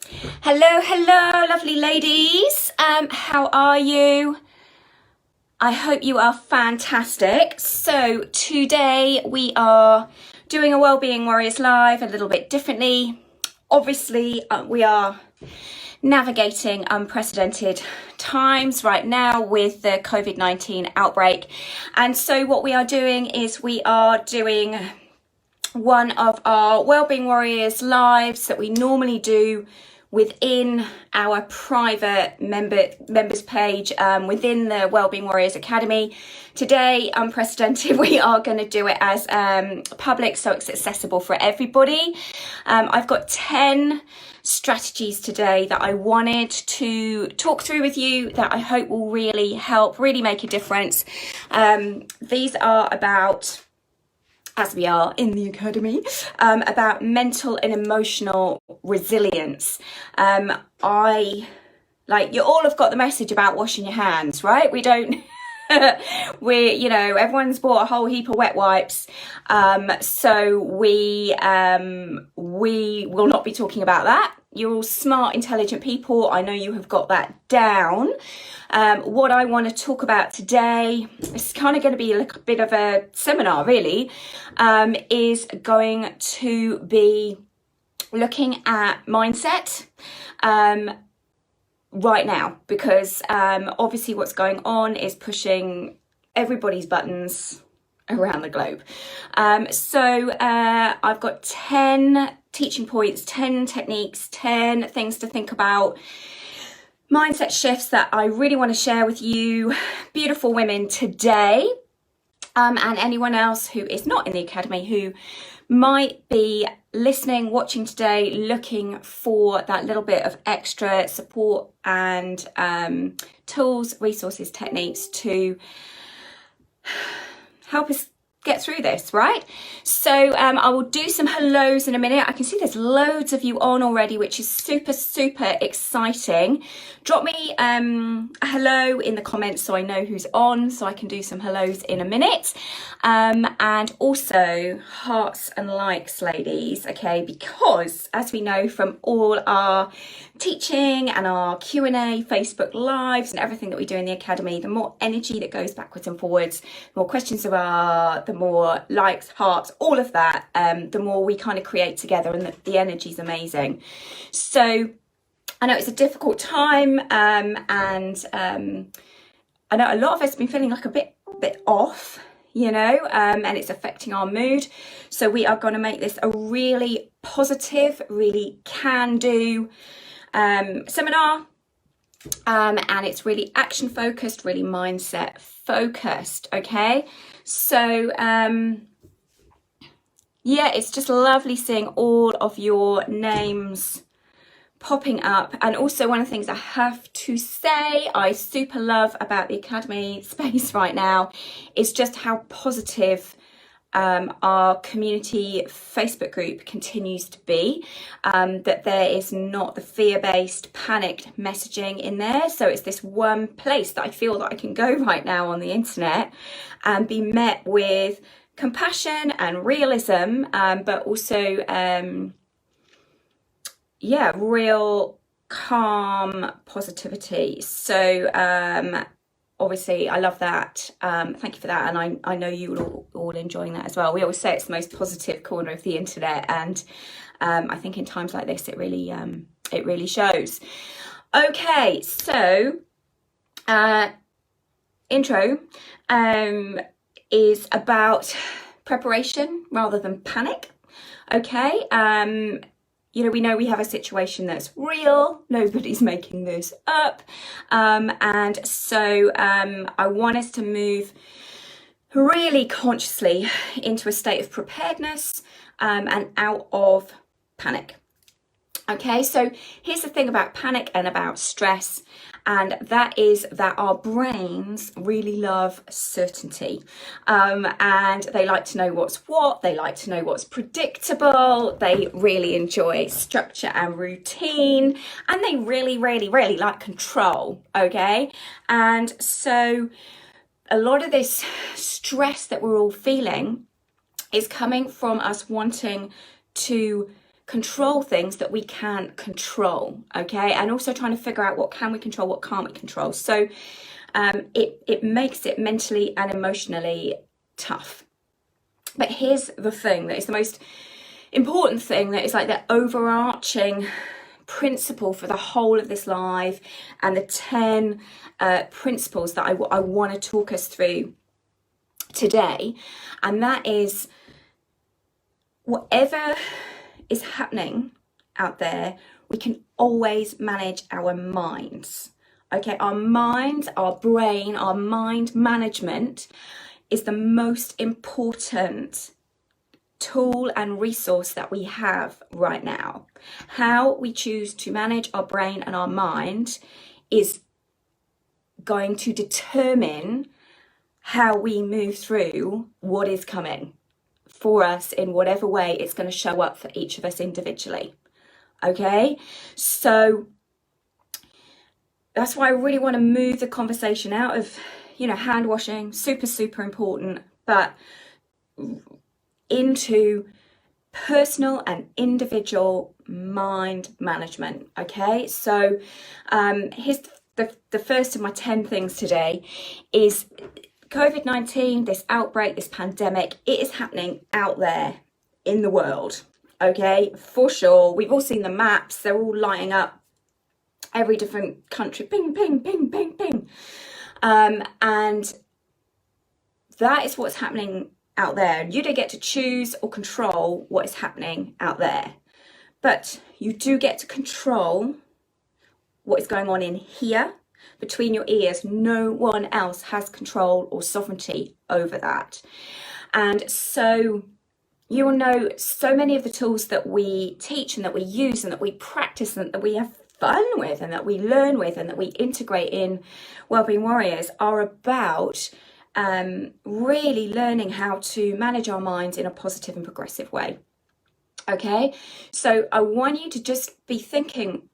Hello, hello, lovely ladies. How are you? I hope you are fantastic. So today we are doing a Wellbeing Warriors Live a little bit differently. Obviously, we are navigating unprecedented times right now with the COVID-19 outbreak. And so what we are doing is we are doing one of our Wellbeing Warriors lives that we normally do within our private members page within the Wellbeing Warriors Academy. Today, unprecedented, we are going to do it as public, so it's accessible for everybody. I've got 10 strategies today that I wanted to talk through with you that I hope will really help, really make a difference. These are about, as we are in the academy, about mental and emotional resilience. You all have got the message about washing your hands, right? We don't, everyone's bought a whole heap of wet wipes. So we will not be talking about that. You're all smart, intelligent people. I know you have got that down. What I want to talk about today, it's kind of going to be a little bit of a seminar really, is going to be looking at mindset right now, because obviously what's going on is pushing everybody's buttons around the globe. So I've got 10 teaching points, 10 techniques, 10 things to think about, mindset shifts that I really want to share with you, beautiful women, today. And anyone else who is not in the academy who might be listening, watching today, looking for that little bit of extra support and tools, resources, techniques to help us get through this, right? So I will do some hellos in a minute. I can see there's loads of you on already, which is super, super exciting. Drop me a hello in the comments so I know who's on, so I can do some hellos in a minute. And also hearts and likes, ladies, okay? Because as we know from all our teaching and our Q&A, Facebook Lives and everything that we do in the academy, the more energy that goes backwards and forwards, the more questions there are, the more likes, hearts, all of that, the more we kind of create together, and the energy is amazing. So I know it's a difficult time, and I know a lot of us have been feeling like a bit off, and it's affecting our mood. So we are going to make this a really positive, really can-do seminar, and it's really action focused, really mindset focused. Okay, so it's just lovely seeing all of your names popping up. And also, one of the things I have to say I super love about the academy space right now is just how positive our community Facebook group continues to be, that there is not the fear-based, panicked messaging in there. So it's this one place that I feel that I can go right now on the internet and be met with compassion and realism, but also real calm positivity. So obviously I love that. Thank you for that, and I know you all enjoying that as well. We always say it's the most positive corner of the internet, and I think in times like this it really shows. Okay, so intro is about preparation rather than panic. Okay, we know we have a situation that's real. Nobody's making this up. And so I want us to move really consciously into a state of preparedness and out of panic. Okay, so here's the thing about panic and about stress, and that is that our brains really love certainty, and they like to know what's what, they like to know what's predictable, they really enjoy structure and routine, and they really, really, really like control, okay? And so a lot of this stress that we're all feeling is coming from us wanting to control things that we can control, okay? And also trying to figure out what can we control, what can't we control. So it makes it mentally and emotionally tough. But here's the thing that is the most important thing, that is like the overarching principle for the whole of this live, and the 10 principles that I want to talk us through today. And that is, whatever is happening out there, we can always manage our minds. Okay, our minds, our brain, our mind management is the most important tool and resource that we have right now. How we choose to manage our brain and our mind is going to determine how we move through what is coming for us, in whatever way it's going to show up for each of us individually. Okay, so that's why I really want to move the conversation out of, hand washing, super important, but into personal and individual mind management. Okay, so here's the first of my 10 things today is COVID-19, this outbreak, this pandemic. It is happening out there in the world, okay, for sure. We've all seen the maps, they're all lighting up every different country, ping, ping, ping, ping, ping. And that is what's happening out there. You don't get to choose or control what is happening out there, but you do get to control what is going on in here, between your ears. No one else has control or sovereignty over that. And so you will know so many of the tools that we teach and that we use and that we practice and that we have fun with and that we learn with and that we integrate in Wellbeing Warriors are about really learning how to manage our minds in a positive and progressive way. Okay, so I want you to just be thinking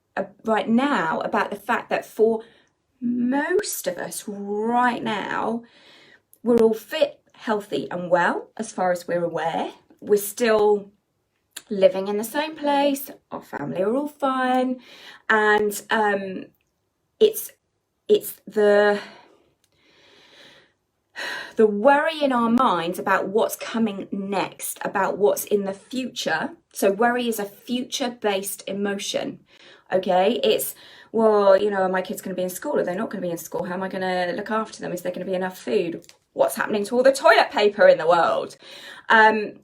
right now about the fact that for most of us right now, we're all fit, healthy and well as far as we're aware. We're still living in the same place, our family are all fine, and it's the worry in our minds about what's coming next, about what's in the future. So worry is a future-based emotion, okay? It's, well, are my kids going to be in school? Are they not going to be in school? How am I going to look after them? Is there going to be enough food? What's happening to all the toilet paper in the world?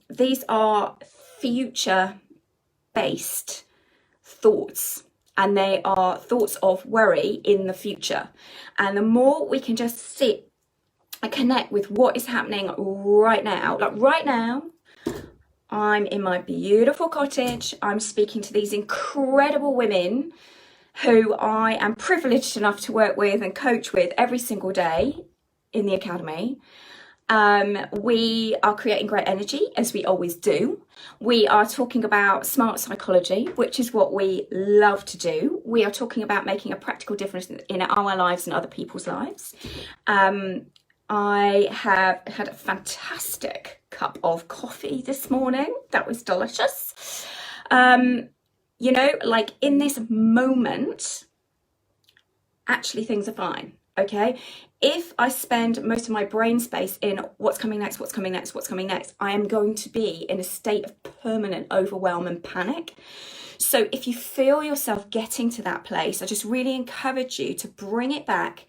These are future-based thoughts, and they are thoughts of worry in the future. And the more we can just sit and connect with what is happening right now, like right now, I'm in my beautiful cottage. I'm speaking to these incredible women who I am privileged enough to work with and coach with every single day in the academy. We are creating great energy, as we always do. We are talking about smart psychology, which is what we love to do. We are talking about making a practical difference in our lives and other people's lives. I have had a fantastic cup of coffee this morning. That was delicious. Like in this moment, actually things are fine, okay? If I spend most of my brain space in what's coming next, I am going to be in a state of permanent overwhelm and panic. So if you feel yourself getting to that place, I just really encourage you to bring it back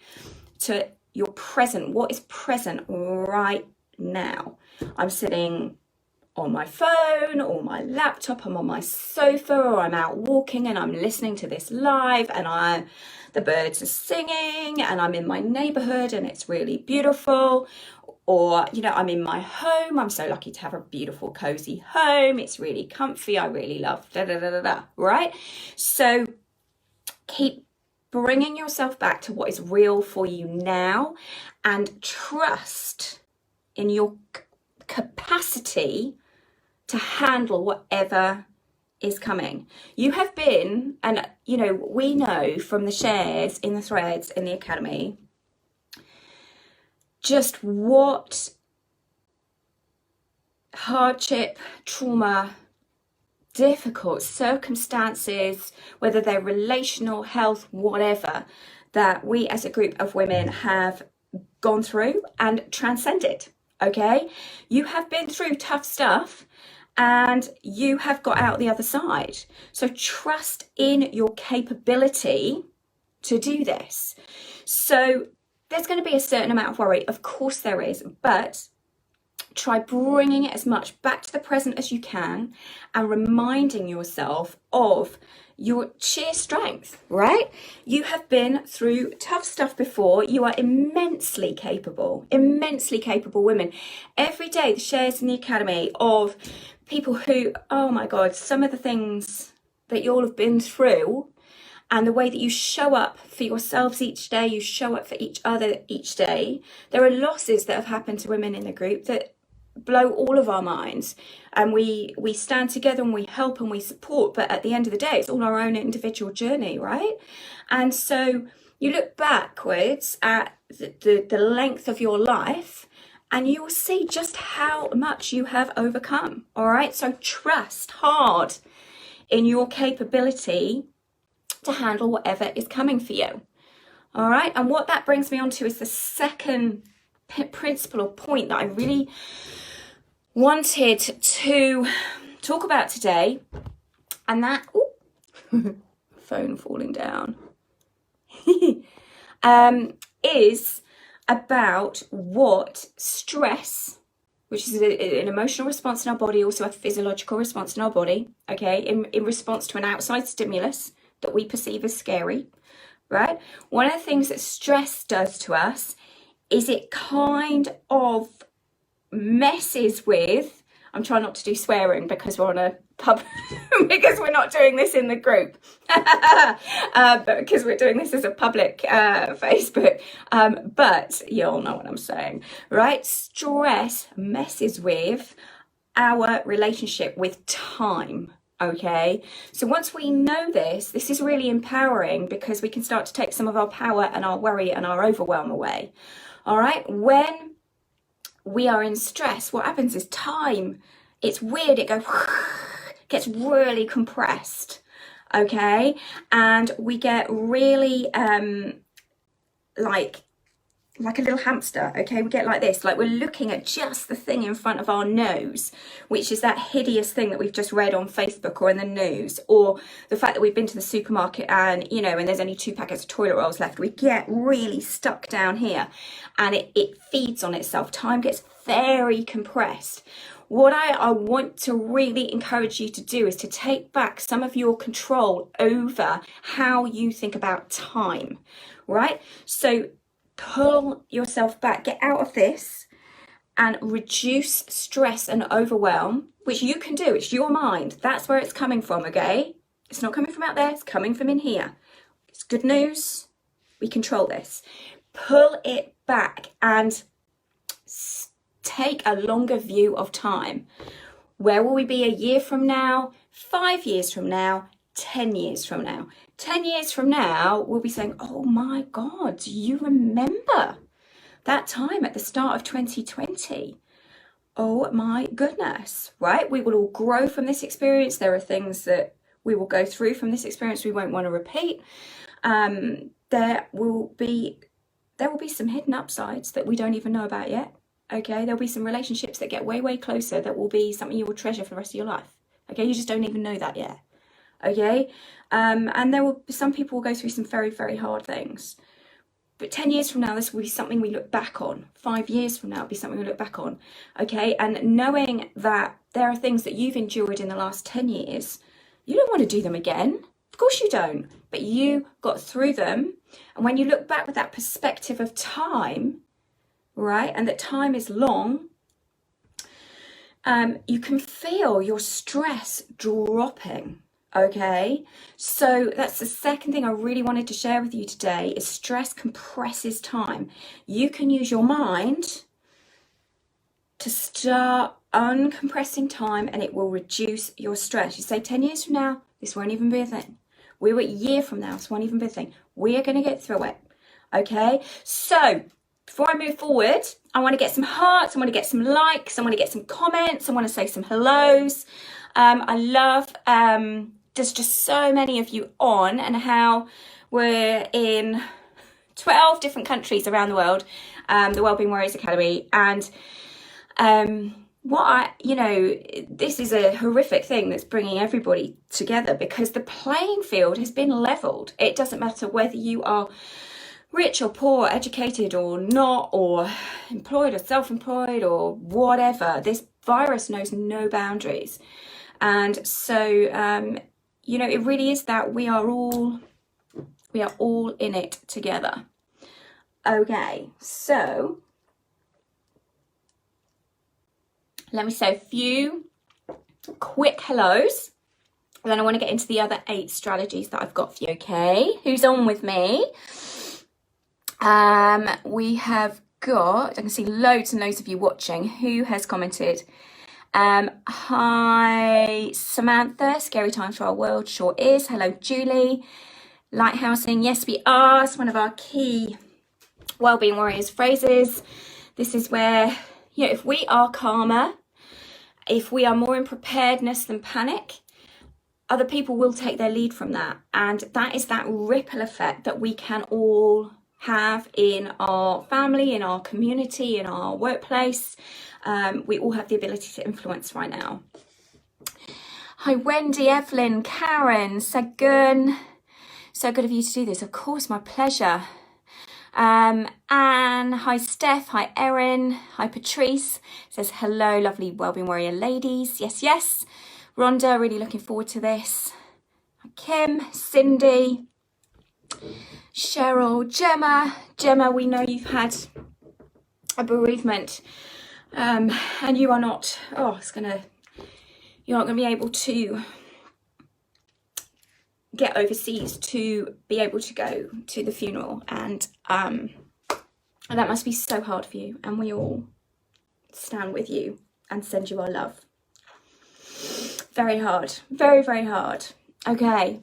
to your present. What is present right now? I'm sitting on my phone or my laptop, I'm on my sofa, or I'm out walking and I'm listening to this live, and the birds are singing, and I'm in my neighborhood and it's really beautiful. Or, I'm in my home. I'm so lucky to have a beautiful, cozy home. It's really comfy. I really love right? So keep bringing yourself back to what is real for you now, and trust in your capacity to handle whatever is coming. You have been, and we know from the shares in the threads in the academy, just what hardship, trauma, difficult circumstances, whether they're relational, health, whatever, that we as a group of women have gone through and transcended. Okay, you have been through tough stuff and you have got out the other side. So trust in your capability to do this. So there's going to be a certain amount of worry, of course there is, but try bringing it as much back to the present as you can and reminding yourself of your sheer strength, right? You have been through tough stuff before. You are immensely capable women. Every day, the shares in the Academy of people who, oh my God, some of the things that you all have been through and the way that you show up for yourselves each day, you show up for each other each day. There are losses that have happened to women in the group that blow all of our minds, and we stand together and we help and we support, but at the end of the day it's all our own individual journey, right? And so you look backwards at the length of your life and you will see just how much you have overcome. All right, so trust hard in your capability to handle whatever is coming for you. All right, and what that brings me on to is the second principle or point that I really wanted to talk about today, and that phone falling down is about what stress, which is an emotional response in our body, also a physiological response in our body, okay, in response to an outside stimulus that we perceive as scary, right? One of the things that stress does to us is it kind of messes with, I'm trying not to do swearing because we're on a pub, because we're not doing this in the group, but because we're doing this as a public Facebook, but you all know what I'm saying, right? Stress messes with our relationship with time. Okay, so once we know this is really empowering because we can start to take some of our power and our worry and our overwhelm away. All right, when we are in stress, what happens is time, it's weird, it goes, gets really compressed, okay? And we get really like a little hamster, okay? We get like this, like we're looking at just the thing in front of our nose, which is that hideous thing that we've just read on Facebook or in the news, or the fact that we've been to the supermarket and, you know, and there's only 2 packets of toilet rolls left. We get really stuck down here and it feeds on itself. Time gets very compressed. What I want to really encourage you to do is to take back some of your control over how you think about time, right? So pull yourself back, get out of this and reduce stress and overwhelm, which you can do. It's your mind. That's where it's coming from, okay? It's not coming from out there. It's coming from in here. It's good news. We control this. Pull it back and take a longer view of time. Where will we be a year from now, 5 years from now, 10 years from now? 10 years from now, we'll be saying, oh my God, do you remember that time at the start of 2020? Oh my goodness, right? We will all grow from this experience. There are things that we will go through from this experience we won't want to repeat. There will be some hidden upsides that we don't even know about yet. Okay, there'll be some relationships that get way, way closer that will be something you will treasure for the rest of your life. Okay, you just don't even know that yet. Okay, and there will some people will go through some very, very hard things. But 10 years from now, this will be something we look back on. 5 years from now, it'll be something we look back on. Okay, and knowing that there are things that you've endured in the last 10 years, you don't want to do them again. Of course you don't, but you got through them. And when you look back with that perspective of time, right, and that time is long, you can feel your stress dropping. Okay, so that's the second thing I really wanted to share with you today is stress compresses time. You can use your mind to start uncompressing time and it will reduce your stress. You say 10 years from now, this won't even be a thing. We're a year from now, this won't even be a thing. We are going to get through it. Okay, so before I move forward, I want to get some hearts, I want to get some likes, I want to get some comments, I want to say some hellos. I love there's just so many of you on, and how we're in 12 different countries around the world, the Wellbeing Warriors Academy. And this is a horrific thing that's bringing everybody together, because the playing field has been leveled. It doesn't matter whether you are rich or poor, educated or not, or employed or self-employed or whatever. This virus knows no boundaries. And so, it really is that we are all in it together. Okay, so let me say a few quick hellos, and then I want to get into the other 8 strategies that I've got for you. Okay, who's on with me? We have got, I can see loads and loads of you watching. Who has commented? Hi, Samantha. Scary times for our world, sure is. Hello, Julie. Lighthousing, yes, we are. It's one of our key Wellbeing Warriors phrases. This is where, if we are calmer, if we are more in preparedness than panic, other people will take their lead from that. And that is that ripple effect that we can all have in our family, in our community, in our workplace. We all have the ability to influence right now. Hi, Wendy, Evelyn, Karen, Sagun. So good of you to do this. Of course, my pleasure. Anne, hi, Steph, hi, Erin, hi, Patrice. Says, hello, lovely Wellbeing Warrior ladies. Yes, yes. Rhonda, really looking forward to this. Kim, Cindy, Cheryl, Gemma, we know you've had a bereavement, and you are not, you're not going to be able to get overseas to be able to go to the funeral, and that must be so hard for you, and we all stand with you and send you our love. Very hard, very, very hard. Okay.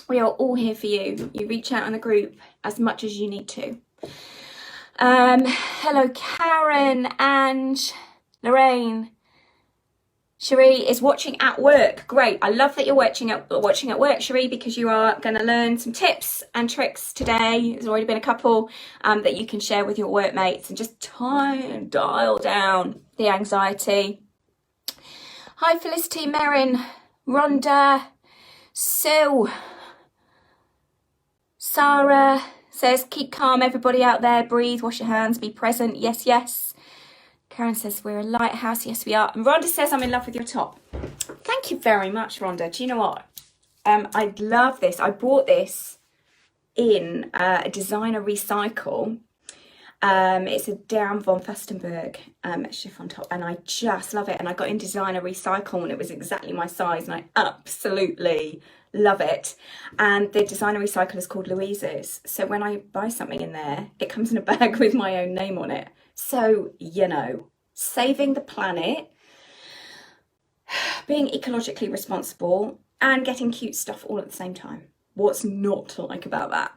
We are all here for you. You reach out in the group as much as you need to. Hello, Karen, Ange, Lorraine. Cherie is watching at work. Great. I love that you're watching at work, Cherie, because you are going to learn some tips and tricks today. There's already been a couple that you can share with your workmates and just dial down the anxiety. Hi, Felicity, Merrin, Rhonda, Sue. Sarah says, keep calm, everybody out there, breathe, wash your hands, be present. Yes, yes. Karen says, we're a lighthouse. Yes, we are. And Rhonda says, I'm in love with your top. Thank you very much, Rhonda. Do you know what? I love this. I bought this in a designer recycle. It's a Down von Furstenberg chiffon top, and I just love it. And I got in designer recycle, and it was exactly my size, and I absolutely love it. And the designer recycle is called Louise's, so when I buy something in there, it comes in a bag with my own name on it. So, saving the planet, being ecologically responsible, and getting cute stuff all at the same time. What's not to like about that?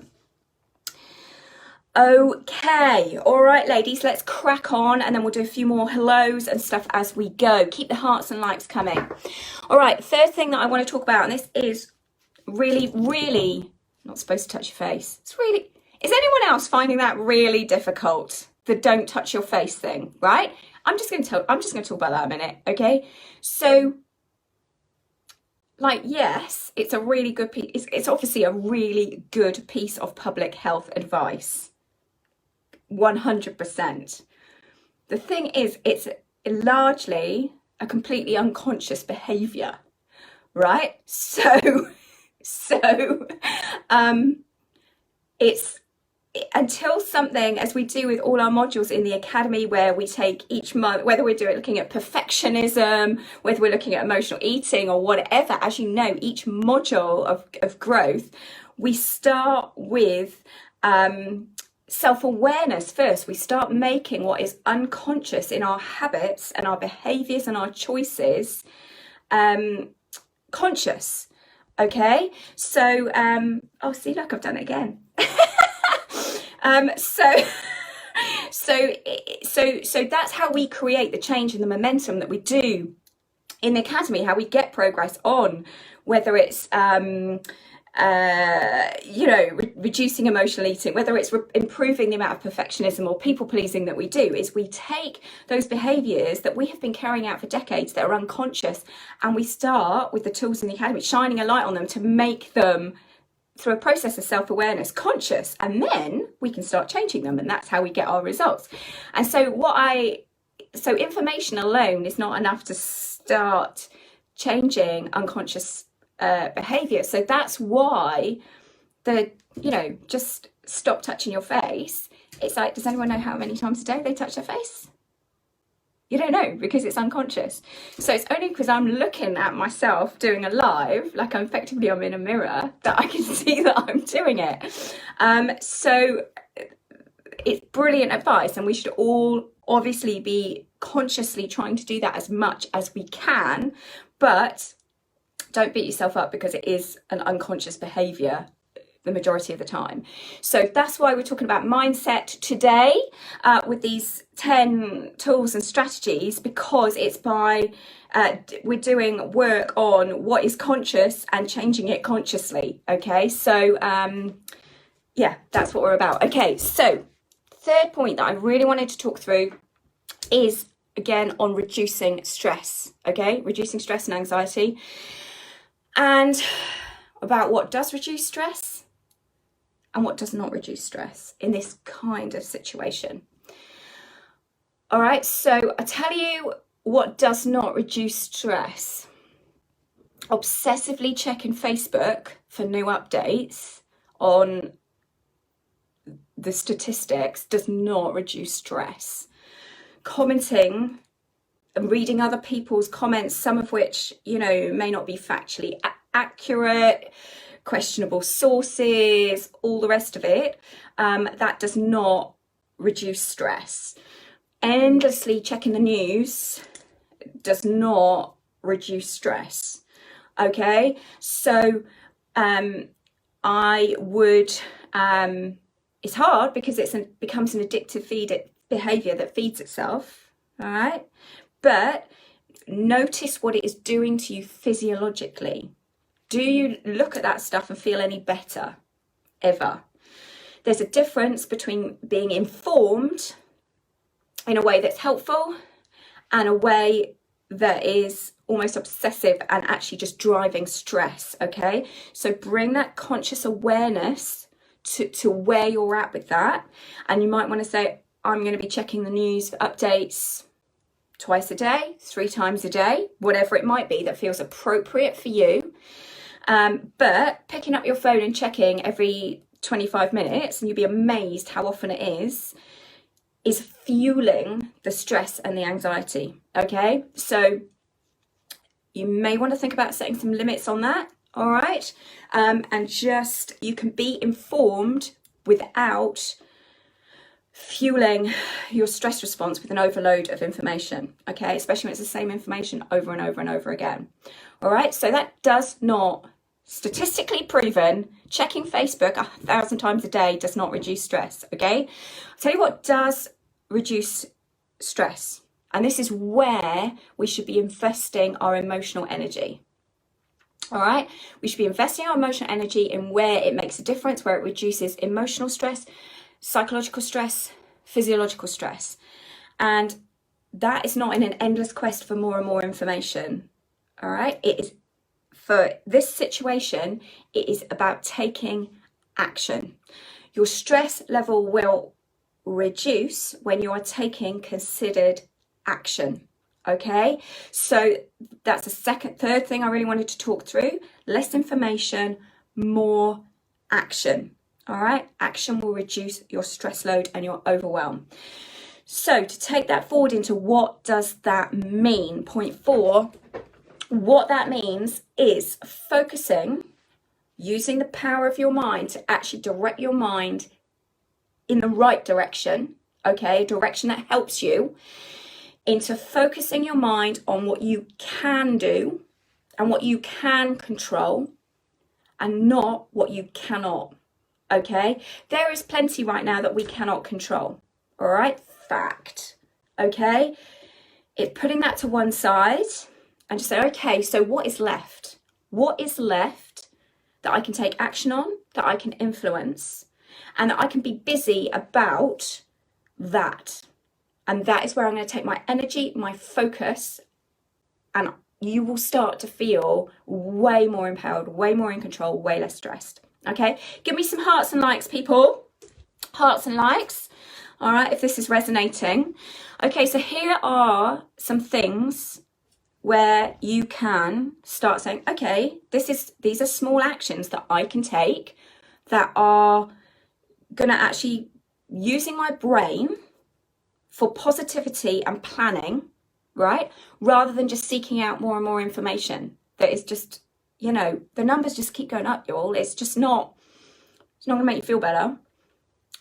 Okay, all right, ladies, let's crack on, and then we'll do a few more hellos and stuff as we go. Keep the hearts and likes coming. All right, third thing that I want to talk about, and this is really, really not supposed to touch your face. Is anyone else finding that really difficult? The don't touch your face thing, right? I'm just going to talk about that a minute, okay? So, yes, it's a really good piece. It's obviously a really good piece of public health advice. 100%. The thing is, it's largely a completely unconscious behavior, right? So it's until something, as we do with all our modules in the academy, where we take each month, whether we're looking at perfectionism, whether we're looking at emotional eating or whatever, as you know, each module of growth, we start with self-awareness first. We start making what is unconscious in our habits and our behaviors and our choices conscious. Okay, so see, look, I've done it again. So that's how we create the change and the momentum that we do in the academy, how we get progress on, whether it's reducing emotional eating, whether it's improving the amount of perfectionism or people pleasing that we do, is we take those behaviors that we have been carrying out for decades that are unconscious, and we start with the tools in the academy, shining a light on them to make them, through a process of self-awareness, conscious, and then we can start changing them, and that's how we get our results. And so information alone is not enough to start changing unconscious behavior. So that's why just stop touching your face. It's like, does anyone know how many times a day they touch their face? You don't know, because it's unconscious. So it's only because I'm looking at myself doing a live, like I'm in a mirror, that I can see that I'm doing it. So it's brilliant advice, and we should all obviously be consciously trying to do that as much as we can, but don't beat yourself up because it is an unconscious behavior the majority of the time. So that's why we're talking about mindset today with these 10 tools and strategies, because it's we're doing work on what is conscious and changing it consciously. Okay, so that's what we're about. Okay, so third point that I really wanted to talk through is, again, on reducing stress. Okay, reducing stress and anxiety, and about what does reduce stress and what does not reduce stress in this kind of situation. All right, so I tell you what does not reduce stress. Obsessively checking Facebook for new updates on the statistics does not reduce stress. Commenting and reading other people's comments, some of which, may not be factually accurate, questionable sources, all the rest of it, that does not reduce stress. Endlessly checking the news does not reduce stress. Okay, so I would, it's hard because it becomes an addictive behavior that feeds itself. All right, but notice what it is doing to you physiologically. Do you look at that stuff and feel any better ever? There's a difference between being informed in a way that's helpful and a way that is almost obsessive and actually just driving stress. Okay, so bring that conscious awareness to where you're at with that. And you might want to say, I'm going to be checking the news for updates twice a day, 3 times a day, whatever it might be that feels appropriate for you. But picking up your phone and checking every 25 minutes, and you'll be amazed how often it is fueling the stress and the anxiety. Okay, so you may want to think about setting some limits on that. All right, and just, you can be informed without fueling your stress response with an overload of information. Okay, especially when it's the same information over and over and over again. All right, so that does not, statistically proven, checking Facebook 1,000 times a day does not reduce stress. Okay, I'll tell you what does reduce stress, and this is where we should be investing our emotional energy. All right, we should be investing our emotional energy in where it makes a difference, where it reduces emotional stress, psychological stress, physiological stress. And that is not in an endless quest for more and more information. All right, it is, for this situation, it is about taking action. Your stress level will reduce when you are taking considered action. Okay, so that's the third thing I really wanted to talk through. Less information, more action. All right, action will reduce your stress load and your overwhelm. So to take that forward into what does that mean? Point 4, what that means is focusing, using the power of your mind to actually direct your mind in the right direction. Okay, a direction that helps you, into focusing your mind on what you can do and what you can control and not what you cannot. Okay, there is plenty right now that we cannot control. All right, fact. Okay, it's putting that to one side and just say, okay, so what is left? What is left that I can take action on, that I can influence, and that I can be busy about that? And that is where I'm going to take my energy, my focus, and you will start to feel way more empowered, way more in control, way less stressed. Okay, give me some hearts and likes, people. Hearts and likes. All right, if this is resonating. Okay, so here are some things where you can start saying, okay, these are small actions that I can take that are gonna actually using my brain for positivity and planning, right? Rather than just seeking out more and more information that is just, you know, the numbers just keep going up, y'all. It's not gonna make you feel better.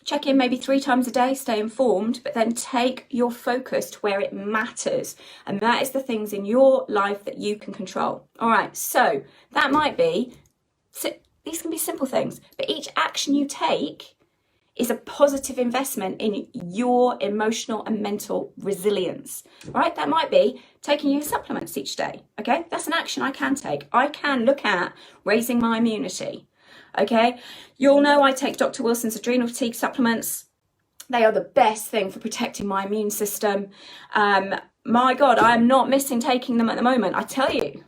Check in maybe 3 times a day, stay informed, but then take your focus to where it matters. And that is the things in your life that you can control. All right, so that might be, these can be simple things, but each action you take is a positive investment in your emotional and mental resilience, right? That might be taking your supplements each day, okay? That's an action I can take. I can look at raising my immunity. Okay, you'll know I take Dr. Wilson's adrenal fatigue supplements. They are the best thing for protecting my immune system. My God, I am not missing taking them at the moment, I tell you,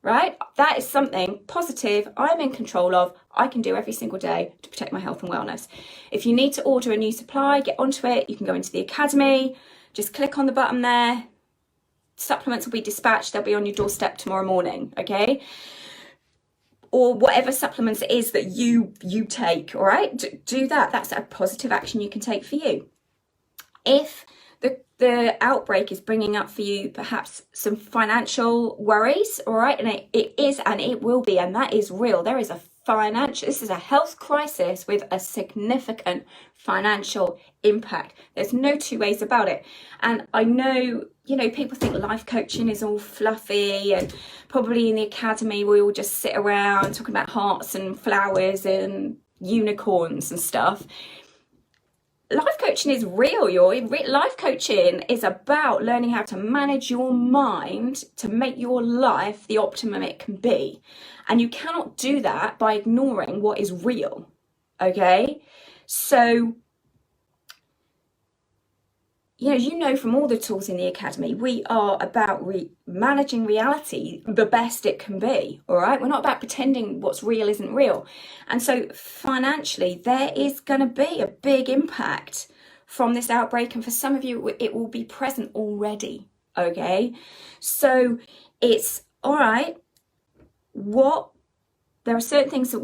right? That is something positive I'm in control of. I can do every single day to protect my health and wellness. If you need to order a new supply, get onto it. You can go into the academy, just click on the button there. Supplements will be dispatched. They'll be on your doorstep tomorrow morning, okay? Or whatever supplements it is that you take, all right? Do that. That's a positive action you can take for you. If the outbreak is bringing up for you perhaps some financial worries, all right? And it is, and it will be, and that is real. There is this is a health crisis with a significant financial impact. There's no two ways about it. And I know, you know, people think life coaching is all fluffy, and probably in the academy we all just sit around talking about hearts and flowers and unicorns and stuff. Life coaching is real, life coaching is about learning how to manage your mind to make your life the optimum it can be. And you cannot do that by ignoring what is real, okay? So, you know from all the tools in the academy, we are about managing reality the best it can be, all right? We're not about pretending what's real isn't real. And so financially, there is going to be a big impact from this outbreak. And for some of you, it will be present already, okay? So it's, all right, there are certain things that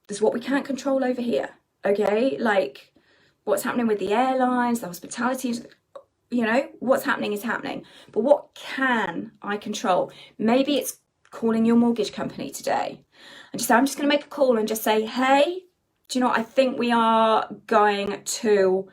there's what we can't control over here, okay? Like, what's happening with the airlines, the hospitality, what's happening is happening. But what can I control? Maybe it's calling your mortgage company today. And I'm just going to make a call and just say, hey, do you know what? I think we are going to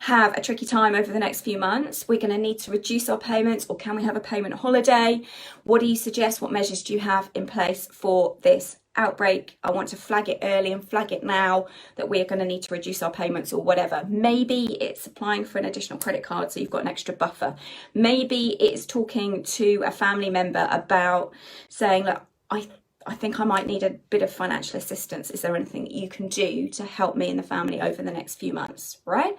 have a tricky time over the next few months. We're going to need to reduce our payments, or can we have a payment holiday? What do you suggest? What measures do you have in place for this outbreak? I want to flag it early and flag it now that we're going to need to reduce our payments or whatever. Maybe it's applying for an additional credit card so you've got an extra buffer. Maybe it's talking to a family member about saying, look, I think I might need a bit of financial assistance. Is there anything that you can do to help me and the family over the next few months, right?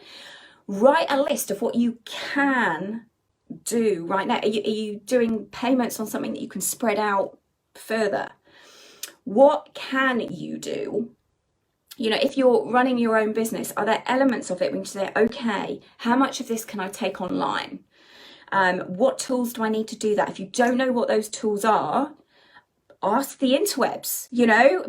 Write a list of what you can do right now. Are you doing payments on something that you can spread out further? What can you do? If you're running your own business, are there elements of it when you say, okay, how much of this can I take online? What tools do I need to do that? If you don't know what those tools are, ask the interwebs,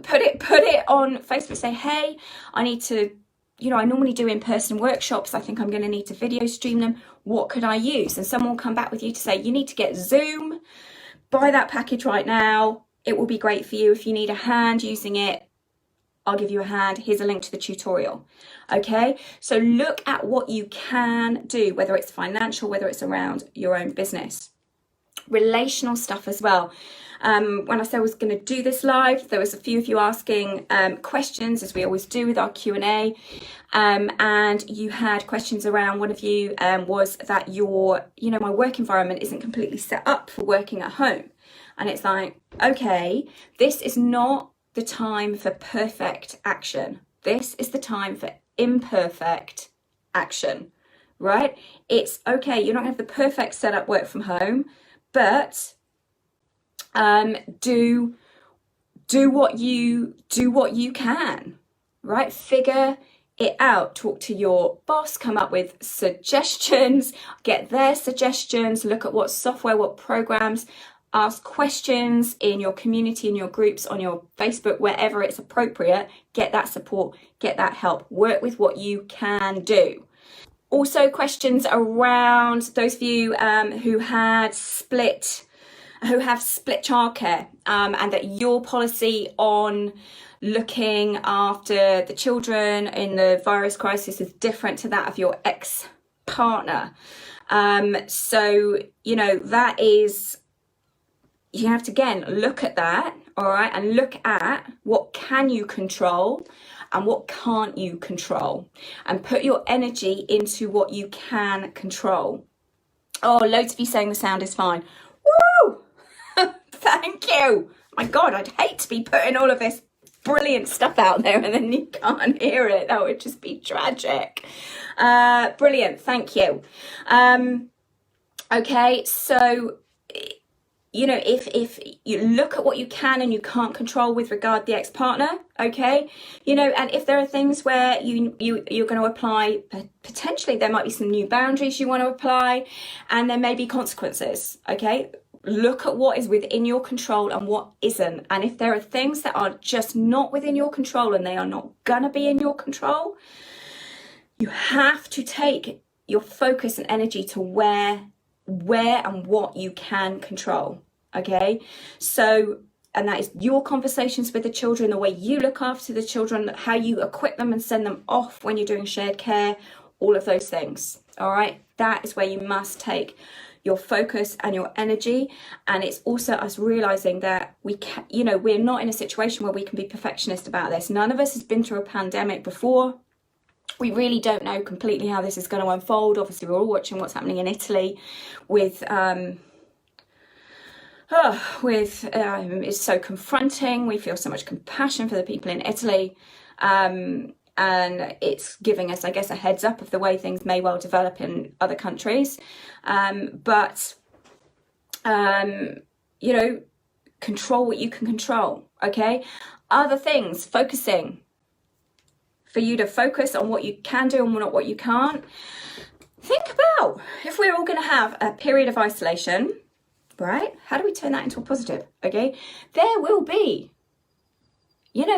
put it on Facebook, say, hey, I need to, I normally do in-person workshops. I think I'm going to need to video stream them. What could I use? And someone will come back with you to say, you need to get Zoom, buy that package right now. It will be great for you. If you need a hand using it, I'll give you a hand. Here's a link to the tutorial. Okay, so look at what you can do, whether it's financial, whether it's around your own business. Relational stuff as well. When I said I was going to do this live, there was a few of you asking questions, as we always do with our Q&A. And you had questions around, one of you was that my work environment isn't completely set up for working at home. And it's like, okay, this is not the time for perfect action. This is the time for imperfect action, right? It's okay, you're not going to have the perfect setup work from home, but do what you can, right? Figure it out, talk to your boss, come up with suggestions, get their suggestions, look at what software, what programs, ask questions in your community, in your groups, on your Facebook, wherever it's appropriate. Get that support, get that help, work with what you can do. Also, questions around those of you who have split childcare, and that your policy on looking after the children in the virus crisis is different to that of your ex-partner. So, that is, you have to, again, look at that, all right, and look at what can you control and what can't you control, and put your energy into what you can control. Oh, loads of you saying the sound is fine. Woo! Thank you. My God, I'd hate to be putting all of this brilliant stuff out there and then you can't hear it. That would just be tragic. Brilliant. Thank you. Okay, so if you look at what you can and you can't control with regard to the ex-partner, okay, and if there are things where you're going to apply, potentially there might be some new boundaries you want to apply, and there may be consequences, okay. Look at what is within your control and what isn't. And if there are things that are just not within your control and they are not gonna be in your control, you have to take your focus and energy to where and what you can control, okay? So, and that is your conversations with the children, the way you look after the children, how you equip them and send them off when you're doing shared care, all of those things, all right? That is where you must take your focus and your energy. And it's also us realizing that we're not in a situation where we can be perfectionist about this. None of us has been through a pandemic before. We really don't know completely how this is going to unfold. Obviously, we're all watching what's happening in Italy with it's so confronting. We feel so much compassion for the people in Italy. And it's giving us, I guess, a heads up of the way things may well develop in other countries. But control what you can control, okay? Other things, focusing. For you to focus on what you can do and not what you can't. Think about if we're all going to have a period of isolation, right? How do we turn that into a positive, okay? There will be,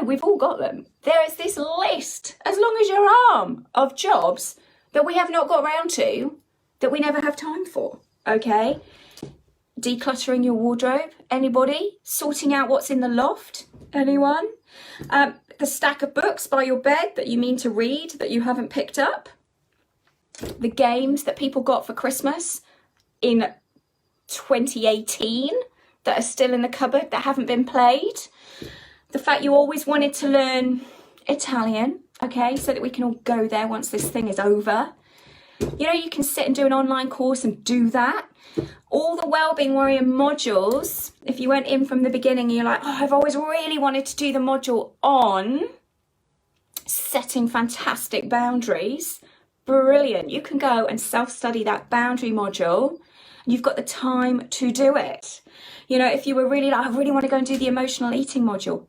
we've all got them. There is this list, as long as your arm, of jobs that we have not got around to, that we never have time for, okay? Decluttering your wardrobe, anybody? Sorting out what's in the loft, anyone? The stack of books by your bed that you mean to read that you haven't picked up? The games that people got for Christmas in 2018 that are still in the cupboard that haven't been played? The fact you always wanted to learn Italian, okay, so that we can all go there once this thing is over. You can sit and do an online course and do that. All the wellbeing warrior modules, if you went in from the beginning, you're like, I've always really wanted to do the module on setting fantastic boundaries. Brilliant. You can go and self-study that boundary module. You've got the time to do it. If you were really like, I really want to go and do the emotional eating module.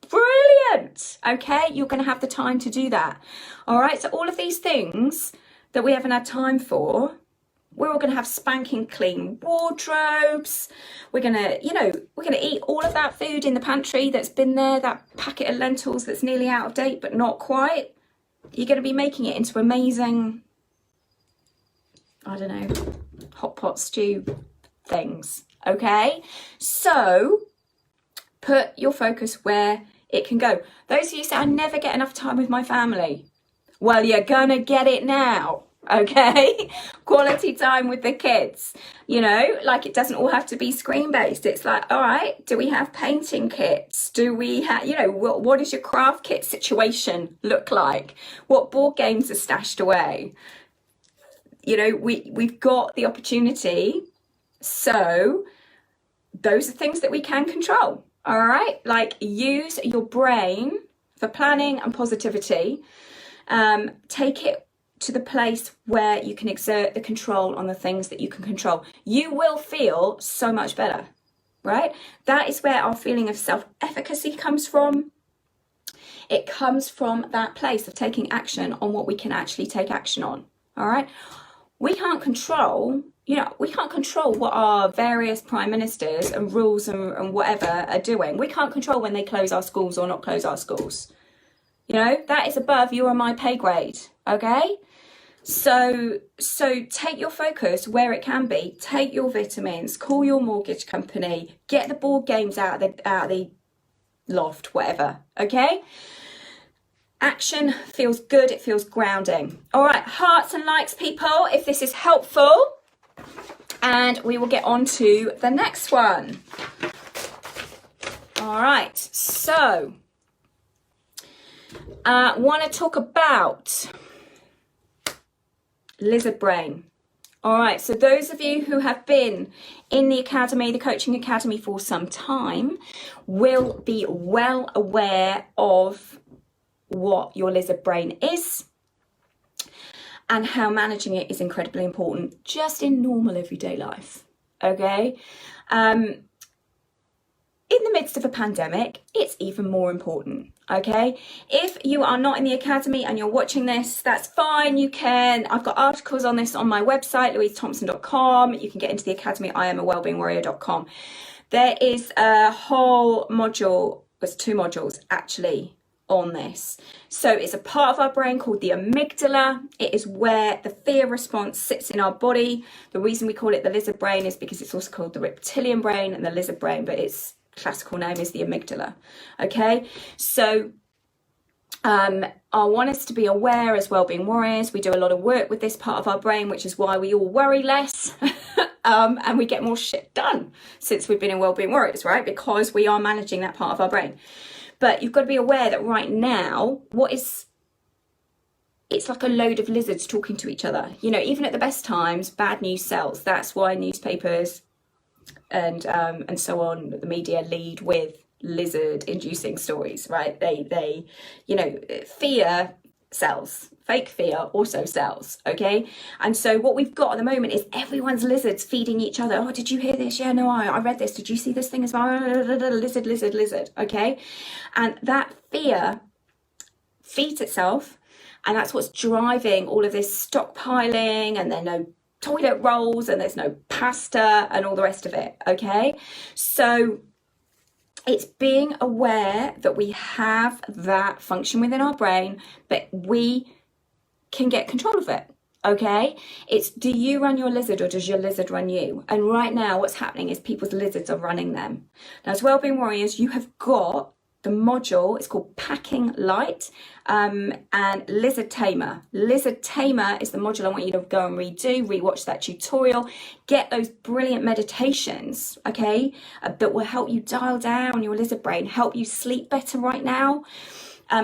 Brilliant. Okay, you're going to have the time to do that. All right, so all of these things that we haven't had time for, we're all going to have spanking clean wardrobes. We're going to, we're going to eat all of that food in the pantry that's been there, that packet of lentils that's nearly out of date, but not quite. You're going to be making it into amazing, I don't know, hot pot stew things. Okay, so put your focus where it can go. Those of you say, I never get enough time with my family. Well, you're gonna get it now. okay? Quality time with the kids, you know, like it doesn't all have to be screen based. It's like, all right, do we have painting kits? Do we have, you know, what does your craft kit situation look like? What board games are stashed away? You know, we've got the opportunity. So those are things that we can control. All right, like use your brain for planning and positivity. Take it to the place where you can exert the control on the things that you can control. You will feel so much better, right? That is where our feeling of self-efficacy comes from. It comes from that place of taking action on what we can actually take action on, all right? We can't control, you know, we can't control what our various prime ministers and rules and whatever are doing. We can't control when they close our schools or not close our schools. You know, that is above your and my pay grade, okay? So take your focus where it can be. Take your vitamins, call your mortgage company, get the board games out of the loft, whatever, okay? Action feels good, it feels grounding. All right, hearts and likes, people, if this is helpful. And we will get on to the next one. All right, so want to talk about lizard brain. All right, so those of you who have been in the academy, the coaching academy for some time, will be well aware of what your lizard brain is and how managing it is incredibly important just in normal everyday life, okay? In the midst of a pandemic, it's even more important, okay? If you are not in the academy and you're watching this, that's fine, you can. I've got articles on this on my website, louisethompson.com. You can get into the academy, iamawellbeingwarrior.com. There is a whole module, there's 2 modules actually on this. So it's a part of our brain called the amygdala. It is where the fear response sits in our body. The reason we call it the lizard brain is because it's also called the reptilian brain and the lizard brain, but its classical name is the amygdala. Okay, so I want us to be aware as wellbeing warriors. We do a lot of work with this part of our brain, which is why we all worry less and we get more shit done since we've been in wellbeing warriors, right? Because we are managing that part of our brain. But you've got to be aware that right now, it's like a load of lizards talking to each other. You know, even at the best times, bad news sells. That's why newspapers and so on, the media lead with lizard-inducing stories, right? They, you know, fear sells. Fake fear also sells, okay? And so what we've got at the moment is everyone's lizards feeding each other. Oh, did you hear this? Yeah, no, I read this. Did you see this thing as well? Lizard, lizard, lizard, okay? And that fear feeds itself, and that's what's driving all of this stockpiling, and there are no toilet rolls, and there's no pasta, and all the rest of it, okay? So it's being aware that we have that function within our brain, but we can get control of it, okay? It's, do you run your lizard or does your lizard run you? And right now what's happening is people's lizards are running them. Now, as wellbeing warriors, you have got the module, it's called Packing Light, and Lizard Tamer. Lizard Tamer is the module I want you to go and rewatch that tutorial, get those brilliant meditations, okay, that will help you dial down your lizard brain, help you sleep better right now.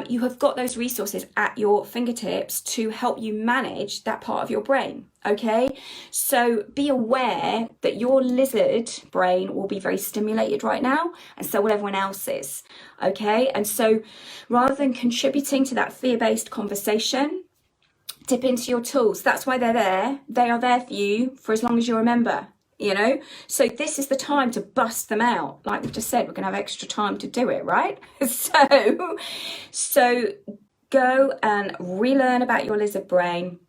You have got those resources at your fingertips to help you manage that part of your brain, okay? So be aware that your lizard brain will be very stimulated right now, and so will everyone else's, okay? And so rather than contributing to that fear-based conversation, dip into your tools. That's why they're there. They are there for you for as long as you remember, you know? So this is the time to bust them out. Like we just said, we're gonna have extra time to do it, right? So go and relearn about your lizard brain.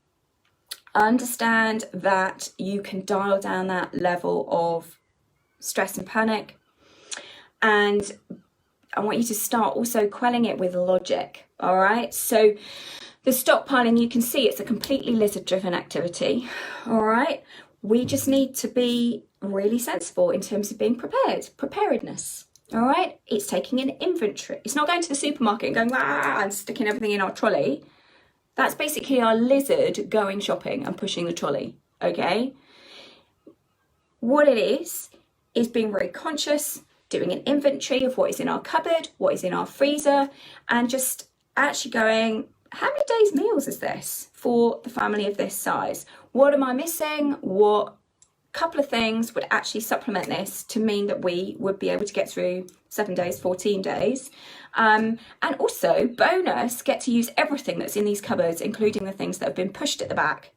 Understand that you can dial down that level of stress and panic. And I want you to start also quelling it with logic, all right? So the stockpiling, you can see it's a completely lizard-driven activity, all right? We just need to be really sensible in terms of being prepared, preparedness, all right? It's taking an inventory. It's not going to the supermarket and going, and sticking everything in our trolley. That's basically our lizard going shopping and pushing the trolley, okay? What it is being very conscious, doing an inventory of what is in our cupboard, what is in our freezer, and just actually going, how many days' meals is this for the family of this size? What am I missing? What couple of things would actually supplement this to mean that we would be able to get through 7 days, 14 days. And also, bonus, get to use everything that's in these cupboards, including the things that have been pushed at the back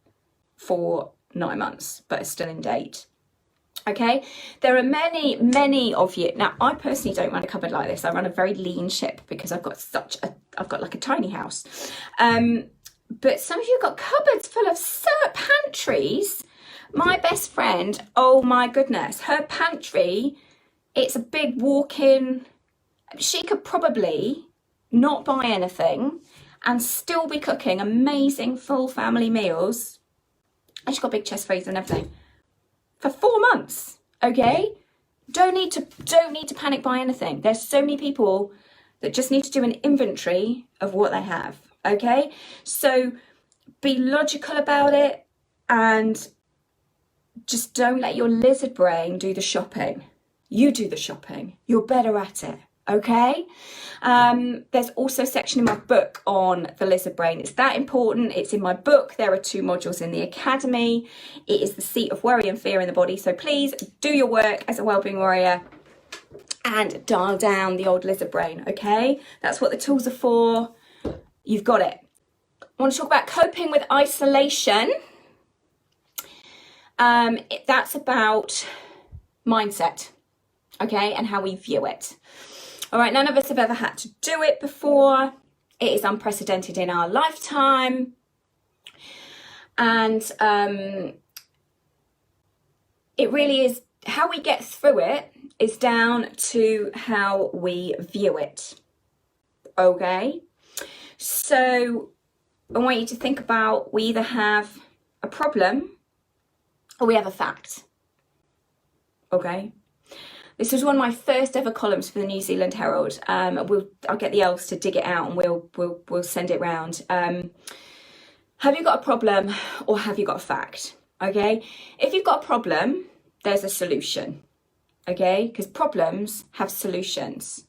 for 9 months, but are still in date. Okay, there are many of you. Now, I personally don't run a cupboard like this. I run a very lean ship because I've got like a tiny house. But some of you have got cupboards full of pantries. My best friend, oh my goodness, her pantry, it's a big walk-in. She could probably not buy anything and still be cooking amazing full family meals. And she's got a big chest freezer and everything for 4 months. Okay, don't need to panic buy anything. There's so many people that just need to do an inventory of what they have. Okay, so be logical about it and just don't let your lizard brain do the shopping. You do the shopping. You're better at it. Okay. There's also a section in my book on the lizard brain. It's that important. It's in my book. There are 2 modules in the academy. It is the seat of worry and fear in the body. So please do your work as a wellbeing warrior and dial down the old lizard brain. Okay. That's what the tools are for. You've got it. I want to talk about coping with isolation. That's about mindset, okay, and how we view it. All right, none of us have ever had to do it before. It is unprecedented in our lifetime. And it really is, how we get through it is down to how we view it, okay? So I want you to think about, we either have a problem or we have a fact, okay? This was one of my first ever columns for the New Zealand Herald. I'll get the elves to dig it out and we'll send it round. Have you got a problem or have you got a fact, okay? If you've got a problem, there's a solution, okay? Because problems have solutions,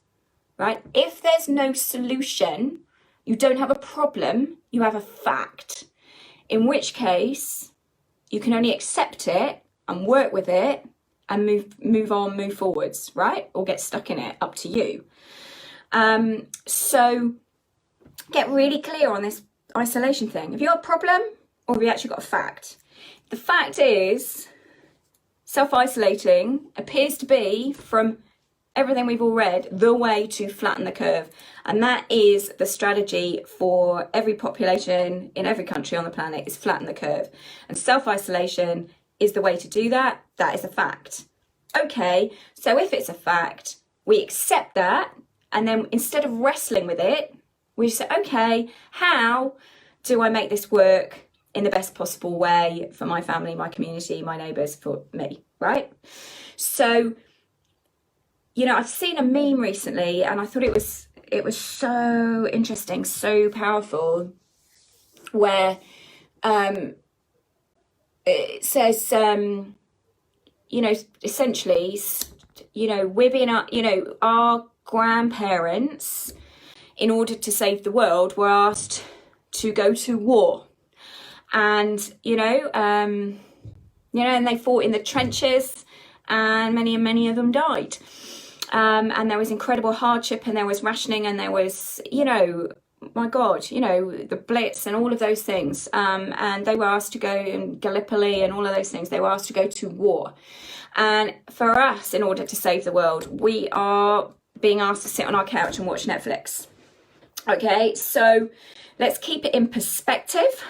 right? If there's no solution, you don't have a problem, you have a fact. In which case, you can only accept it and work with it and move forwards, right? Or get stuck in it, up to you. So get really clear on this isolation thing. Have you got a problem or have you actually got a fact? The fact is, self-isolating appears to be, from everything we've all read, the way to flatten the curve. And that is the strategy for every population in every country on the planet, is flatten the curve. And self-isolation is the way to do that. That is a fact. Okay, so if it's a fact, we accept that. And then instead of wrestling with it, we say, okay, how do I make this work in the best possible way for my family, my community, my neighbours, for me, right? So, you know, I've seen a meme recently and I thought it was so interesting, so powerful, where it says, you know, essentially, you know, we're being, our grandparents, in order to save the world, were asked to go to war. And, and they fought in the trenches and many of them died. And there was incredible hardship and there was rationing and there was, my God, the Blitz and all of those things. And they were asked to go in Gallipoli and all of those things. They were asked to go to war. And for us, in order to save the world, we are being asked to sit on our couch and watch Netflix. Okay, so let's keep it in perspective.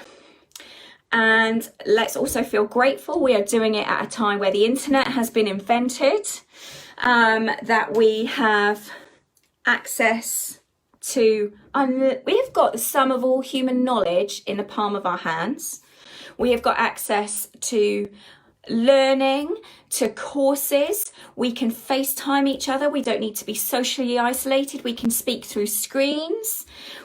And let's also feel grateful. We are doing it at a time where the internet has been invented, that we have access to, we have got the sum of all human knowledge in the palm of our hands. We have got access to learning, to courses. We can FaceTime each other. We don't need to be socially isolated. We can speak through screens.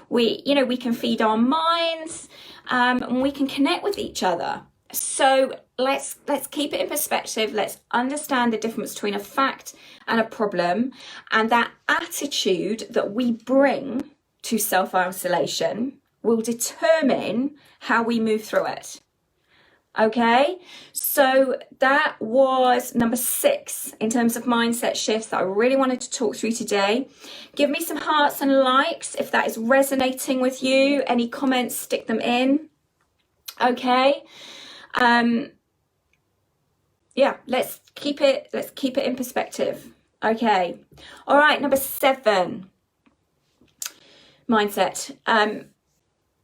we can feed our minds, and we can connect with each other. So let's keep it in perspective. Let's understand the difference between a fact and a problem, and that attitude that we bring to self-isolation will determine how we move through it. Okay, so that was number 6 in terms of mindset shifts that I really wanted to talk through today. Give me some hearts and likes if that is resonating with you. Any comments, stick them in. Okay. Yeah, let's keep it in perspective. Okay. All right, number 7. Mindset.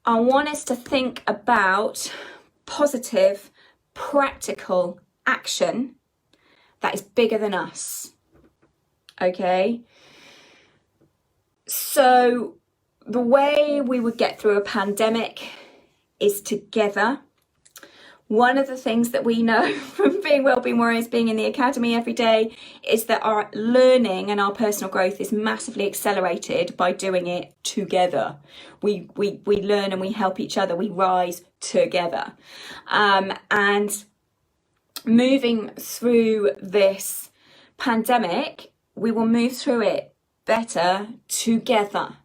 I want us to think about positive, practical action that is bigger than us. Okay. So the way we would get through a pandemic is together. One of the things that we know from being Wellbeing Warriors, being in the academy every day, is that our learning and our personal growth is massively accelerated by doing it together. We learn and we help each other. We rise together. And moving through this pandemic, we will move through it better together.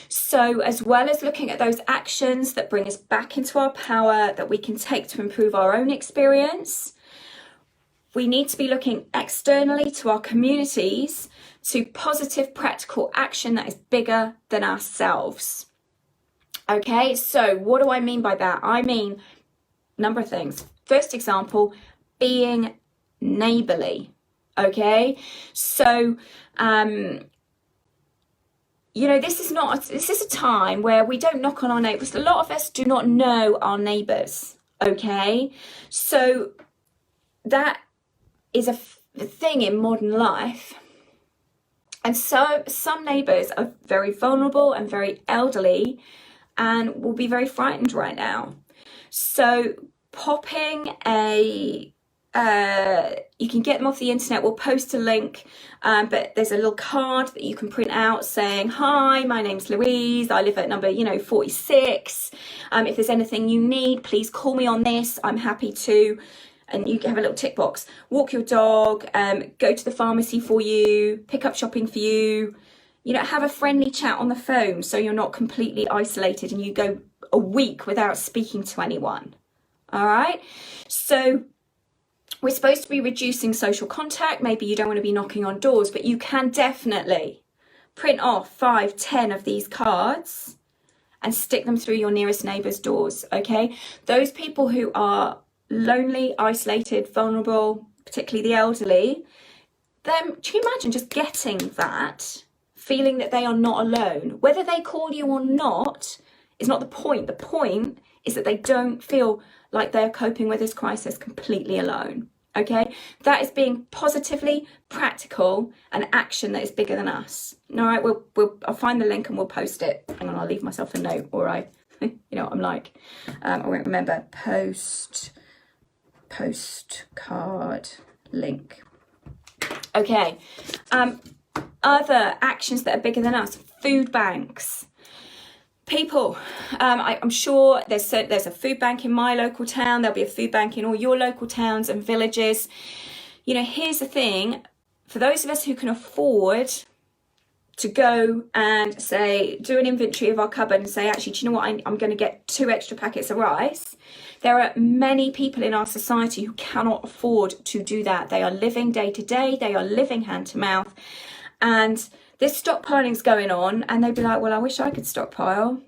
So as well as looking at those actions that bring us back into our power, that we can take to improve our own experience, we need to be looking externally to our communities, to positive, practical action that is bigger than ourselves. Okay, so what do I mean by that? I mean, number of things. First example, being neighbourly. Okay, so this is a time where we don't knock on our neighbours. A lot of us do not know our neighbours, okay? So that is a thing in modern life. And so some neighbours are very vulnerable and very elderly and will be very frightened right now. So popping you can get them off the internet. We'll post a link, but there's a little card that you can print out saying, "Hi, my name's Louise. I live at number 46. If there's anything you need, please call me on this. I'm happy to." And you have a little tick box. Walk your dog. Go to the pharmacy for you. Pick up shopping for you. Have a friendly chat on the phone so you're not completely isolated and you go a week without speaking to anyone. All right. So we're supposed to be reducing social contact. Maybe you don't want to be knocking on doors, but you can definitely print off 5, 10 of these cards and stick them through your nearest neighbour's doors, okay? Those people who are lonely, isolated, vulnerable, particularly the elderly, then can you imagine just getting that, feeling that they are not alone? Whether they call you or not is not the point. The point is that they don't feel like they're coping with this crisis completely alone. Okay, that is being positively practical, an action that is bigger than us. All right, I'll find the link and we'll post it. Hang on, I'll leave myself a note. All right, you know what I'm like. I won't remember. Postcard link. Okay. Other actions that are bigger than us. Food banks. People, I'm sure there's a food bank in my local town. There'll be a food bank in all your local towns and villages. Here's the thing. For those of us who can afford to go and say, do an inventory of our cupboard and say, actually, do you know what? I'm going to get 2 extra packets of rice. There are many people in our society who cannot afford to do that. They are living day to day. They are living hand to mouth. And this stockpiling's going on, and they'd be like, well, I wish I could stockpile,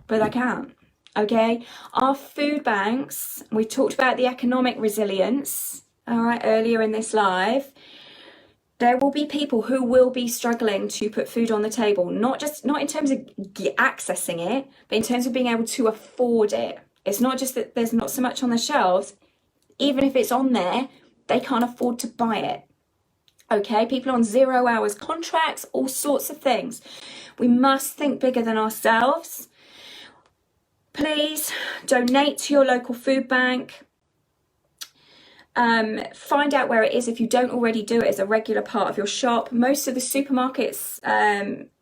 but I can't, okay? Our food banks, we talked about the economic resilience, all right, earlier in this live. There will be people who will be struggling to put food on the table, not in terms of accessing it, but in terms of being able to afford it. It's not just that there's not so much on the shelves. Even if it's on there, they can't afford to buy it. Okay, people on 0 hours contracts, all sorts of things. We must think bigger than ourselves. Please donate to your local food bank. Find out where it is if you don't already do it as a regular part of your shop. Most of the supermarkets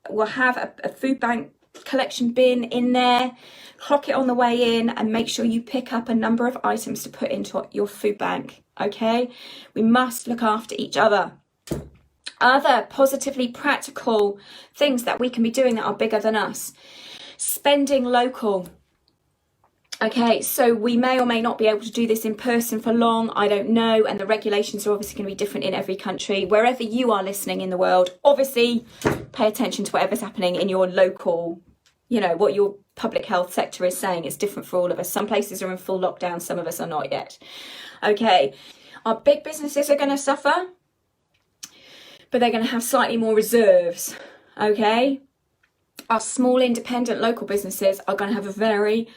will have a food bank collection bin in there. Clock it on the way in and make sure you pick up a number of items to put into your food bank. Okay, we must look after each other. Other positively practical things that we can be doing that are bigger than us. Spending local. Okay, so we may or may not be able to do this in person for long, I don't know, and the regulations are obviously going to be different in every country. Wherever you are listening in the world, obviously pay attention to whatever's happening in your local, you know, what your public health sector is saying. It's different for all of us. Some places are in full lockdown, some of us are not yet. Okay, our big businesses are going to suffer, but they're going to have slightly more reserves. Okay, our small independent local businesses are going to have a very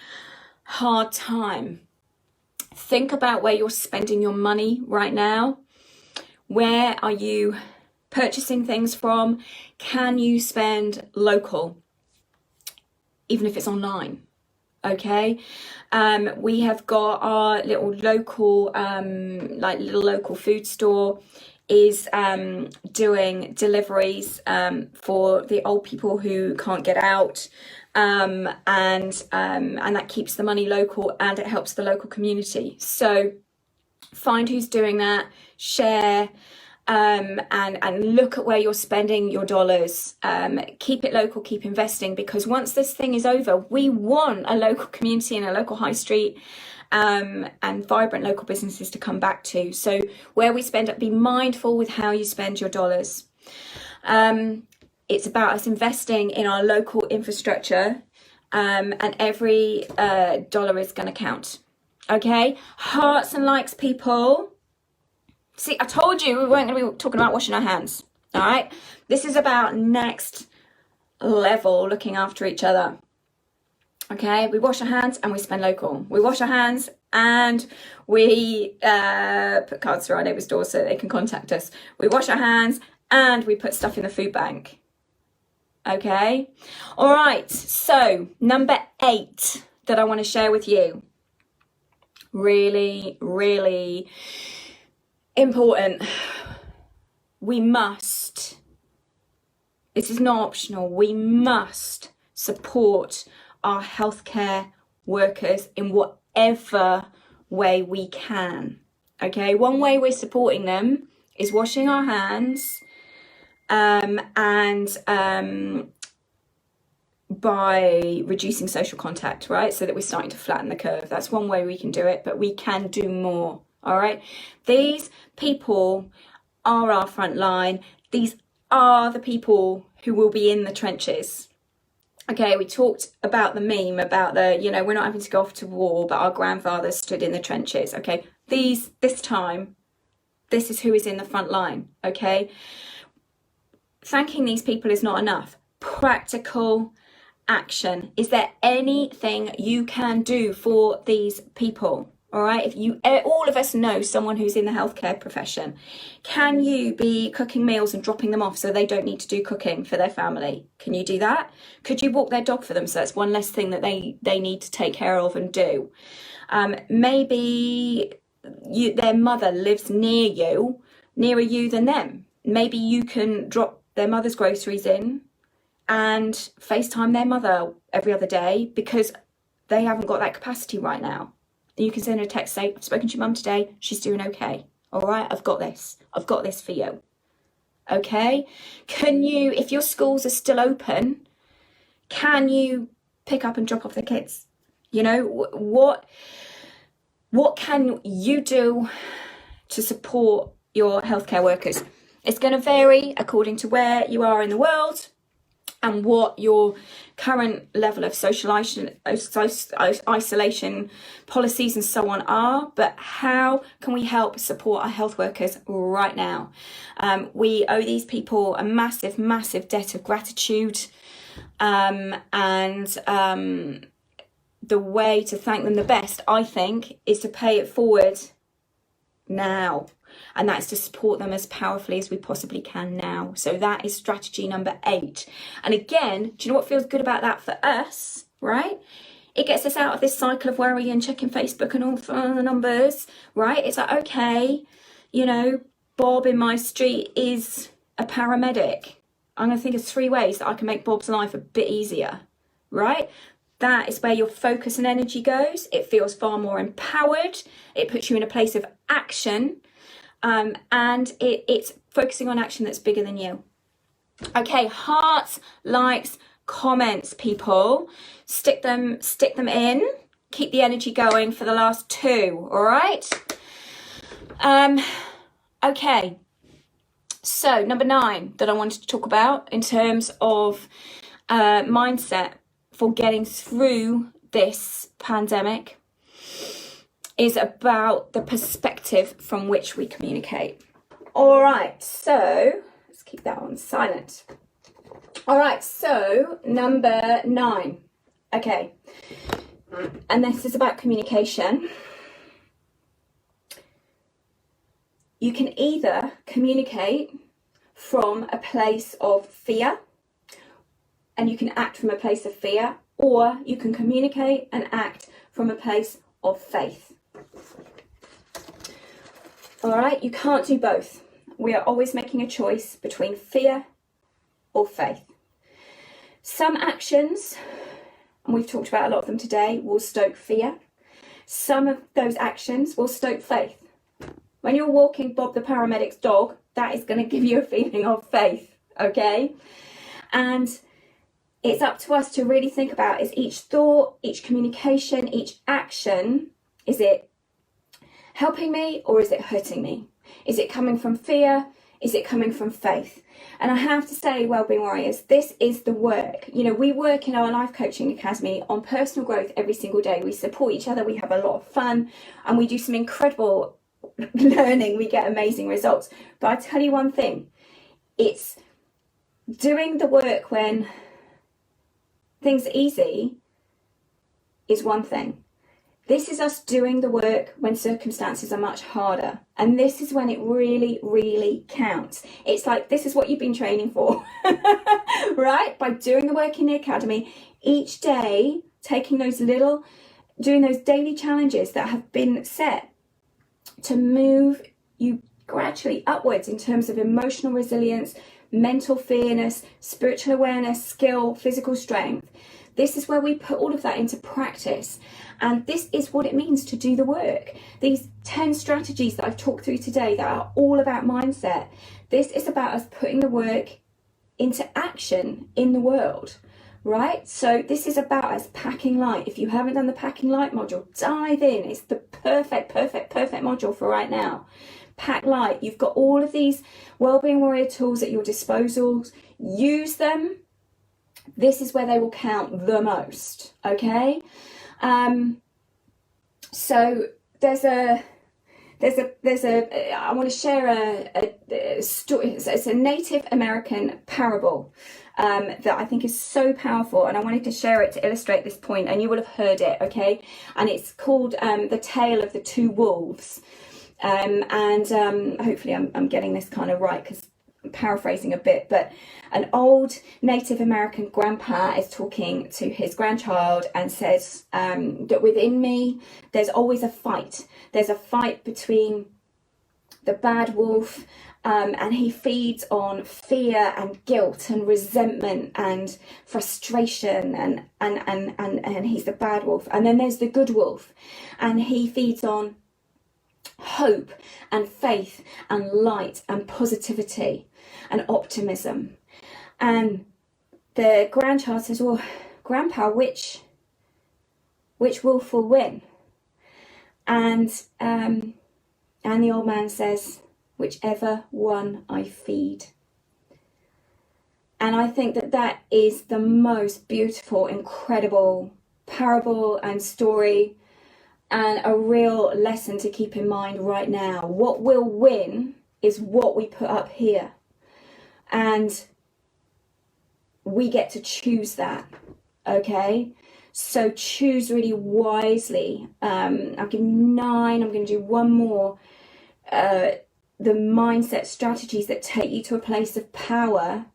hard time. Think about where you're spending your money right now. Where are you purchasing things from? Can you spend local, even if it's online? Okay, we have got our little local local food store is doing deliveries for the old people who can't get out, and that keeps the money local and it helps the local community. So find who's doing that, share, and look at where you're spending your dollars. Keep it local, keep investing, because once this thing is over, we want a local community and a local high street and vibrant local businesses to come back to. So where we spend, be mindful with how you spend your dollars. It's about us investing in our local infrastructure, and every dollar is going to count. Okay, hearts and likes, people. See, I told you we weren't going to be talking about washing our hands. All right, this is about next level looking after each other. Okay, we wash our hands and we spend local. We wash our hands and we put cards through our neighbours' doors so they can contact us. We wash our hands and we put stuff in the food bank. Okay, all right, so number 8 that I want to share with you. Really, really important. We must, this is not optional, we must support our healthcare workers in whatever way we can. Okay, one way we're supporting them is washing our hands, and by reducing social contact, right? So that we're starting to flatten the curve. That's one way we can do it, but we can do more. All right, these people are our front line. These are the people who will be in the trenches. Okay, we talked about the meme about the, you know, we're not having to go off to war, but our grandfathers stood in the trenches. Okay, this time, this is who is in the front line. Okay, thanking these people is not enough. Practical action. Is there anything you can do for these people? All right, if you, all of us know someone who's in the healthcare profession. Can you be cooking meals and dropping them off so they don't need to do cooking for their family? Can you do that? Could you walk their dog for them so that's one less thing that they need to take care of and do? Maybe their mother lives nearer you than them. Maybe you can drop their mother's groceries in and FaceTime their mother every other day because they haven't got that capacity right now. You can send her a text, say, I've spoken to your mum today, she's doing okay. All right, I've got this for you. Okay, can you, if your schools are still open, can you pick up and drop off the kids? You know, what can you do to support your healthcare workers? It's going to vary according to where you are in the world and what your current level of social isolation policies and so on are, but how can we help support our health workers right now? We owe these people a massive, massive debt of gratitude, and the way to thank them the best, I think, is to pay it forward now. And that's to support them as powerfully as we possibly can now. So that is strategy number 8. And again, do you know what feels good about that for us, right? It gets us out of this cycle of worry and checking Facebook and all the numbers, right? It's like, okay, you know, Bob in my street is a paramedic. I'm going to think of 3 ways that I can make Bob's life a bit easier, right? That is where your focus and energy goes. It feels far more empowered. It puts you in a place of action, and it's focusing on action that's bigger than you. Okay, hearts, likes, comments, people. Stick them in. Keep the energy going for the last 2, all right? Okay, so number 9 that I wanted to talk about in terms of mindset for getting through this pandemic is about the perspective from which we communicate. All right, so let's keep that on silent. All right, so number 9. Okay, and this is about communication. You can either communicate from a place of fear, and you can act from a place of fear, or you can communicate and act from a place of faith. All right, you can't do both. We are always making a choice between fear or faith. Some actions, and we've talked about a lot of them today, will stoke fear. Some of those actions will stoke faith. When you're walking Bob the paramedic's dog, that is going to give you a feeling of faith, okay? And it's up to us to really think about, is each thought, each communication, each action, is it helping me or is it hurting me? Is it coming from fear? Is it coming from faith? And I have to say, Wellbeing Warriors, this is the work. You know, we work in our Life Coaching Academy on personal growth every single day. We support each other, we have a lot of fun, and we do some incredible learning. We get amazing results. But I tell you one thing, it's doing the work when things are easy is one thing. This is us doing the work when circumstances are much harder. And this is when it really, really counts. It's like, this is what you've been training for, right? By doing the work in the academy, each day, doing those daily challenges that have been set to move you gradually upwards in terms of emotional resilience, mental fairness, spiritual awareness, skill, physical strength. This is where we put all of that into practice. And this is what it means to do the work. These 10 strategies that I've talked through today that are all about mindset. This is about us putting the work into action in the world, right? So this is about us packing light. If you haven't done the packing light module, dive in. It's the perfect module for right now. Pack light. You've got all of these Wellbeing Warrior tools at your disposal. Use them. This is where they will count the most, okay? So I want to share a story. It's a Native American parable that I think is so powerful, and I wanted to share it to illustrate this point, and you will have heard it, okay? And it's called The Tale of the Two Wolves. Hopefully I'm getting this kind of right, because I'm paraphrasing a bit, but an old Native American grandpa is talking to his grandchild and says that within me there's always a fight. There's a fight between the bad wolf, and he feeds on fear and guilt and resentment and frustration, and he's the bad wolf. And then there's the good wolf, and he feeds on hope and faith and light and positivity and optimism. And the grandchild says, well, Grandpa, which wolf will win? And the old man says, whichever one I feed. And I think that is the most beautiful, incredible parable and story, and a real lesson to keep in mind right now. What will win is what we put up here. And we get to choose that, okay? So choose really wisely. I'll give 9. I'm going to do one more. The mindset strategies that take you to a place of power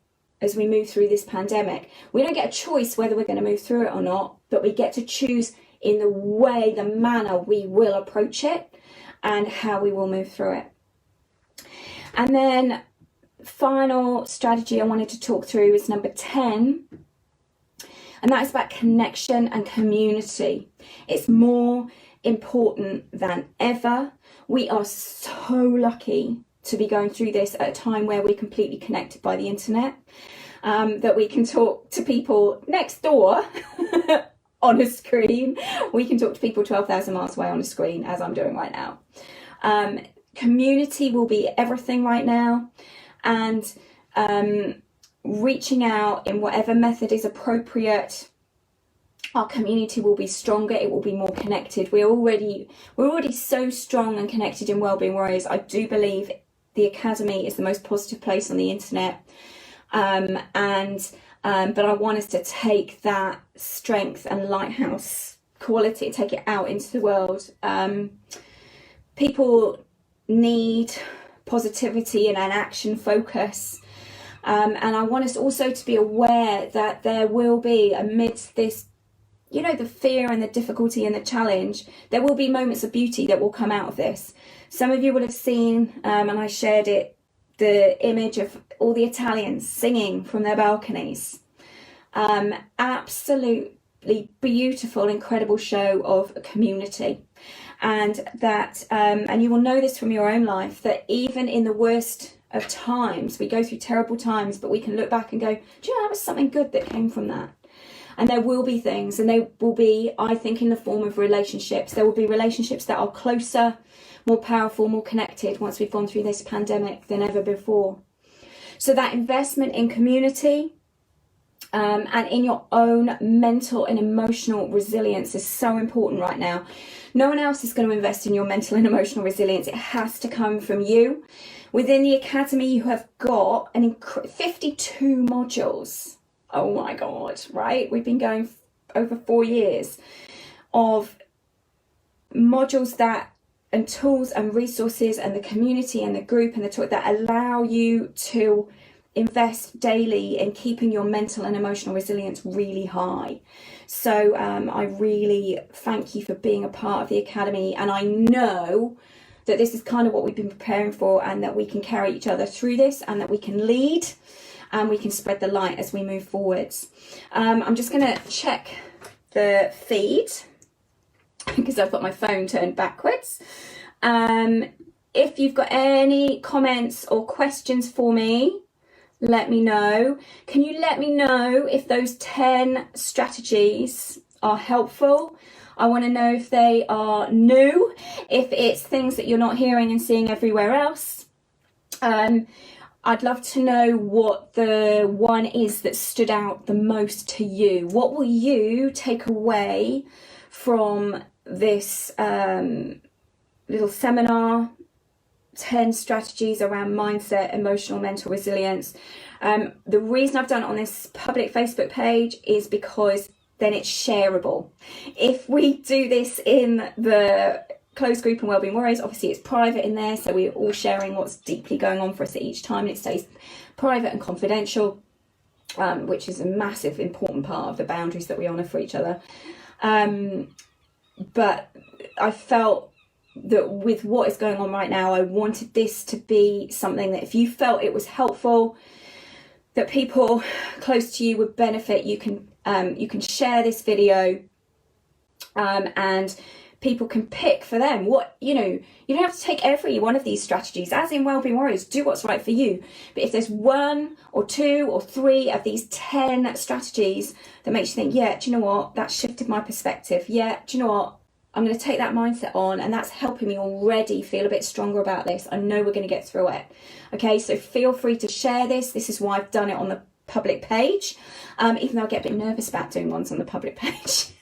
as we move through this pandemic. We don't get a choice whether we're going to move through it or not, but we get to choose in the way, the manner we will approach it and how we will move through it. And then final strategy I wanted to talk through is number 10, and that is about connection and community. It's more important than ever. We are so lucky to be going through this at a time where we're completely connected by the internet, that we can talk to people next door on a screen. We can talk to people 12,000 miles away on a screen, as I'm doing right now. Community will be everything right now, and reaching out in whatever method is appropriate. Our community will be stronger, it will be more connected. We're already so strong and connected in Wellbeing Warriors. I do believe the Academy is the most positive place on the internet, but I want us to take that strength and lighthouse quality, take it out into the world. People need positivity and an action focus, and I want us also to be aware that there will be, amidst this, you know, the fear and the difficulty and the challenge, there will be moments of beauty that will come out of this. Some of you would have seen, and I shared it, the image of all the Italians singing from their balconies. Absolutely beautiful, incredible show of community. And that, and you will know this from your own life, that even in the worst of times, we go through terrible times, but we can look back and go, do you know, that was something good that came from that. And there will be things, and they will be, I think, in the form of relationships. There will be relationships that are closer, more powerful, more connected once we've gone through this pandemic than ever before. So that investment in community and in your own mental and emotional resilience is so important right now. No one else is going to invest in your mental and emotional resilience. It has to come from you. Within the Academy, you have got 52 modules. Oh my God, right? We've been going over 4 years of modules that, and tools and resources, and the community and the group and the talk that allow you to invest daily in keeping your mental and emotional resilience really high. So I really thank you for being a part of the Academy, and I know that this is kind of what we've been preparing for, and that we can carry each other through this, and that we can lead and we can spread the light as we move forwards. I'm just going to check the feed because I've got my phone turned backwards. If you've got any comments or questions for me, let me know. Can you let me know if those 10 strategies are helpful? I want to know if they are new, if it's things that you're not hearing and seeing everywhere else. I'd love to know what the one is that stood out the most to you. What will you take away from this little seminar, 10 strategies around mindset, emotional, mental resilience? The reason I've done it on this public Facebook page is because then it's shareable. If we do this in the closed group and Wellbeing Warriors, obviously it's private in there, so we're all sharing what's deeply going on for us at each time, and it stays private and confidential, which is a massive important part of the boundaries that we honour for each other. But I felt that with what is going on right now, I wanted this to be something that if you felt it was helpful, that people close to you would benefit, you can share this video, and people can pick for them what, you know, you don't have to take every one of these strategies. As in Wellbeing Warriors, do what's right for you. But if there's 1 or 2 or 3 of these 10 strategies that makes you think, yeah, do you know what, that shifted my perspective. Yeah, do you know what, I'm going to take that mindset on, and that's helping me already feel a bit stronger about this. I know we're going to get through it. Okay, so feel free to share this. This is why I've done it on the public page, even though I get a bit nervous about doing ones on the public page.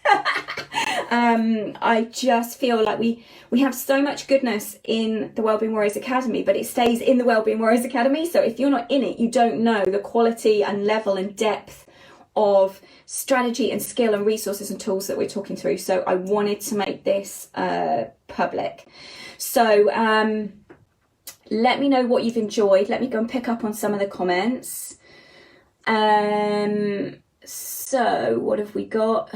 I just feel like we have so much goodness in the Wellbeing Warriors Academy, but it stays in the Wellbeing Warriors Academy. So if you're not in it, you don't know the quality and level and depth of strategy and skill and resources and tools that we're talking through. So I wanted to make this public. So let me know what you've enjoyed. Let me go and pick up on some of the comments. So what have we got?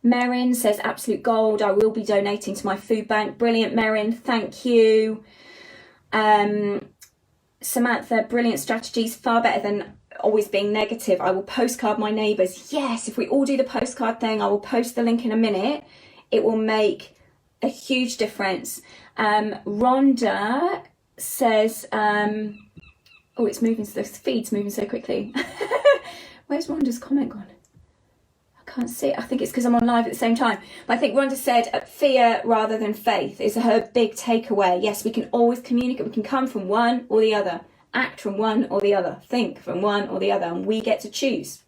Merin says absolute gold. I will be donating to my food bank. Brilliant, Merin. Thank you. Samantha, brilliant strategies. Far better than always being negative. I will postcard my neighbours. Yes, if we all do the postcard thing, I will post the link in a minute. It will make a huge difference. Rhonda says, oh, it's moving, the feed's moving so quickly. Where's Rhonda's comment gone? Can't see it. I think it's because I'm on live at the same time. But I think Rhonda said fear rather than faith is her big takeaway. Yes, we can always communicate. We can come from one or the other, act from one or the other, think from one or the other, and we get to choose.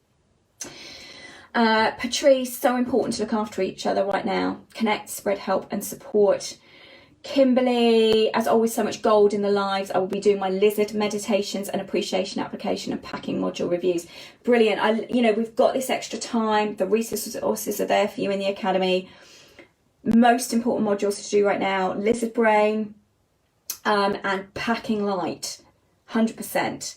Patrice, so important to look after each other right now. Connect, spread help and support. Kimberly, as always, so much gold in the lives. I will be doing my lizard meditations and appreciation application and packing module reviews. Brilliant. We've got this extra time. The resources are there for you in the academy. Most important modules to do right now: lizard brain and packing light, 100%.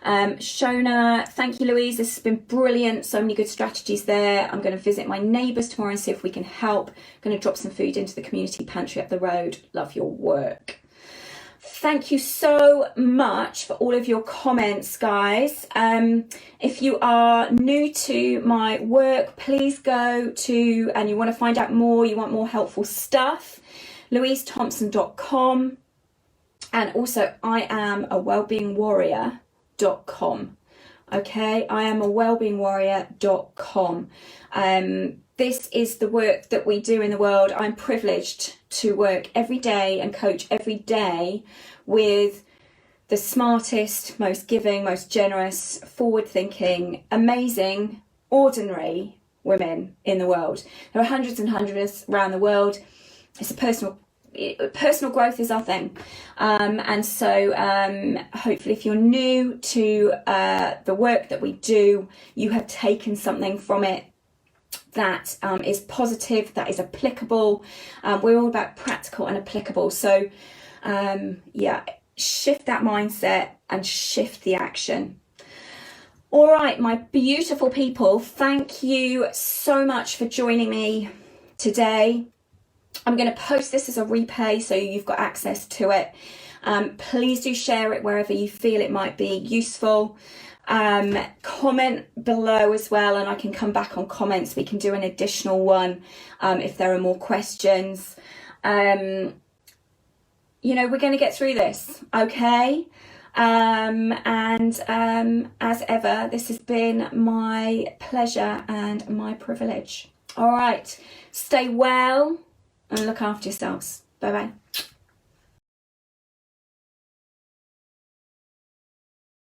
Shona, thank you, Louise. This has been brilliant. So many good strategies there. I'm going to visit my neighbours tomorrow and see if we can help. I'm going to drop some food into the community pantry up the road. Love your work. Thank you so much for all of your comments, guys. If you are new to my work, please go to, and you want to find out more, you want more helpful stuff, louisethompson.com. And also, I am a wellbeing warrior.com. Okay, I am a wellbeingwarrior.com. This is the work that we do in the world. I'm privileged to work every day and coach every day with the smartest, most giving, most generous, forward-thinking, amazing, ordinary women in the world. There are hundreds and hundreds around the world. It's a personal growth is our thing, and so hopefully if you're new to the work that we do, you have taken something from it that is positive, that is applicable. We're all about practical and applicable, so shift that mindset and shift the action. All right, my beautiful people, thank you so much for joining me today. I'm going to post this as a replay so you've got access to it. Please do share it wherever you feel it might be useful. Comment below as well, and I can come back on comments. We can do an additional one if there are more questions. We're going to get through this, okay? As ever, this has been my pleasure and my privilege. All right, stay well and look after yourselves. Bye bye.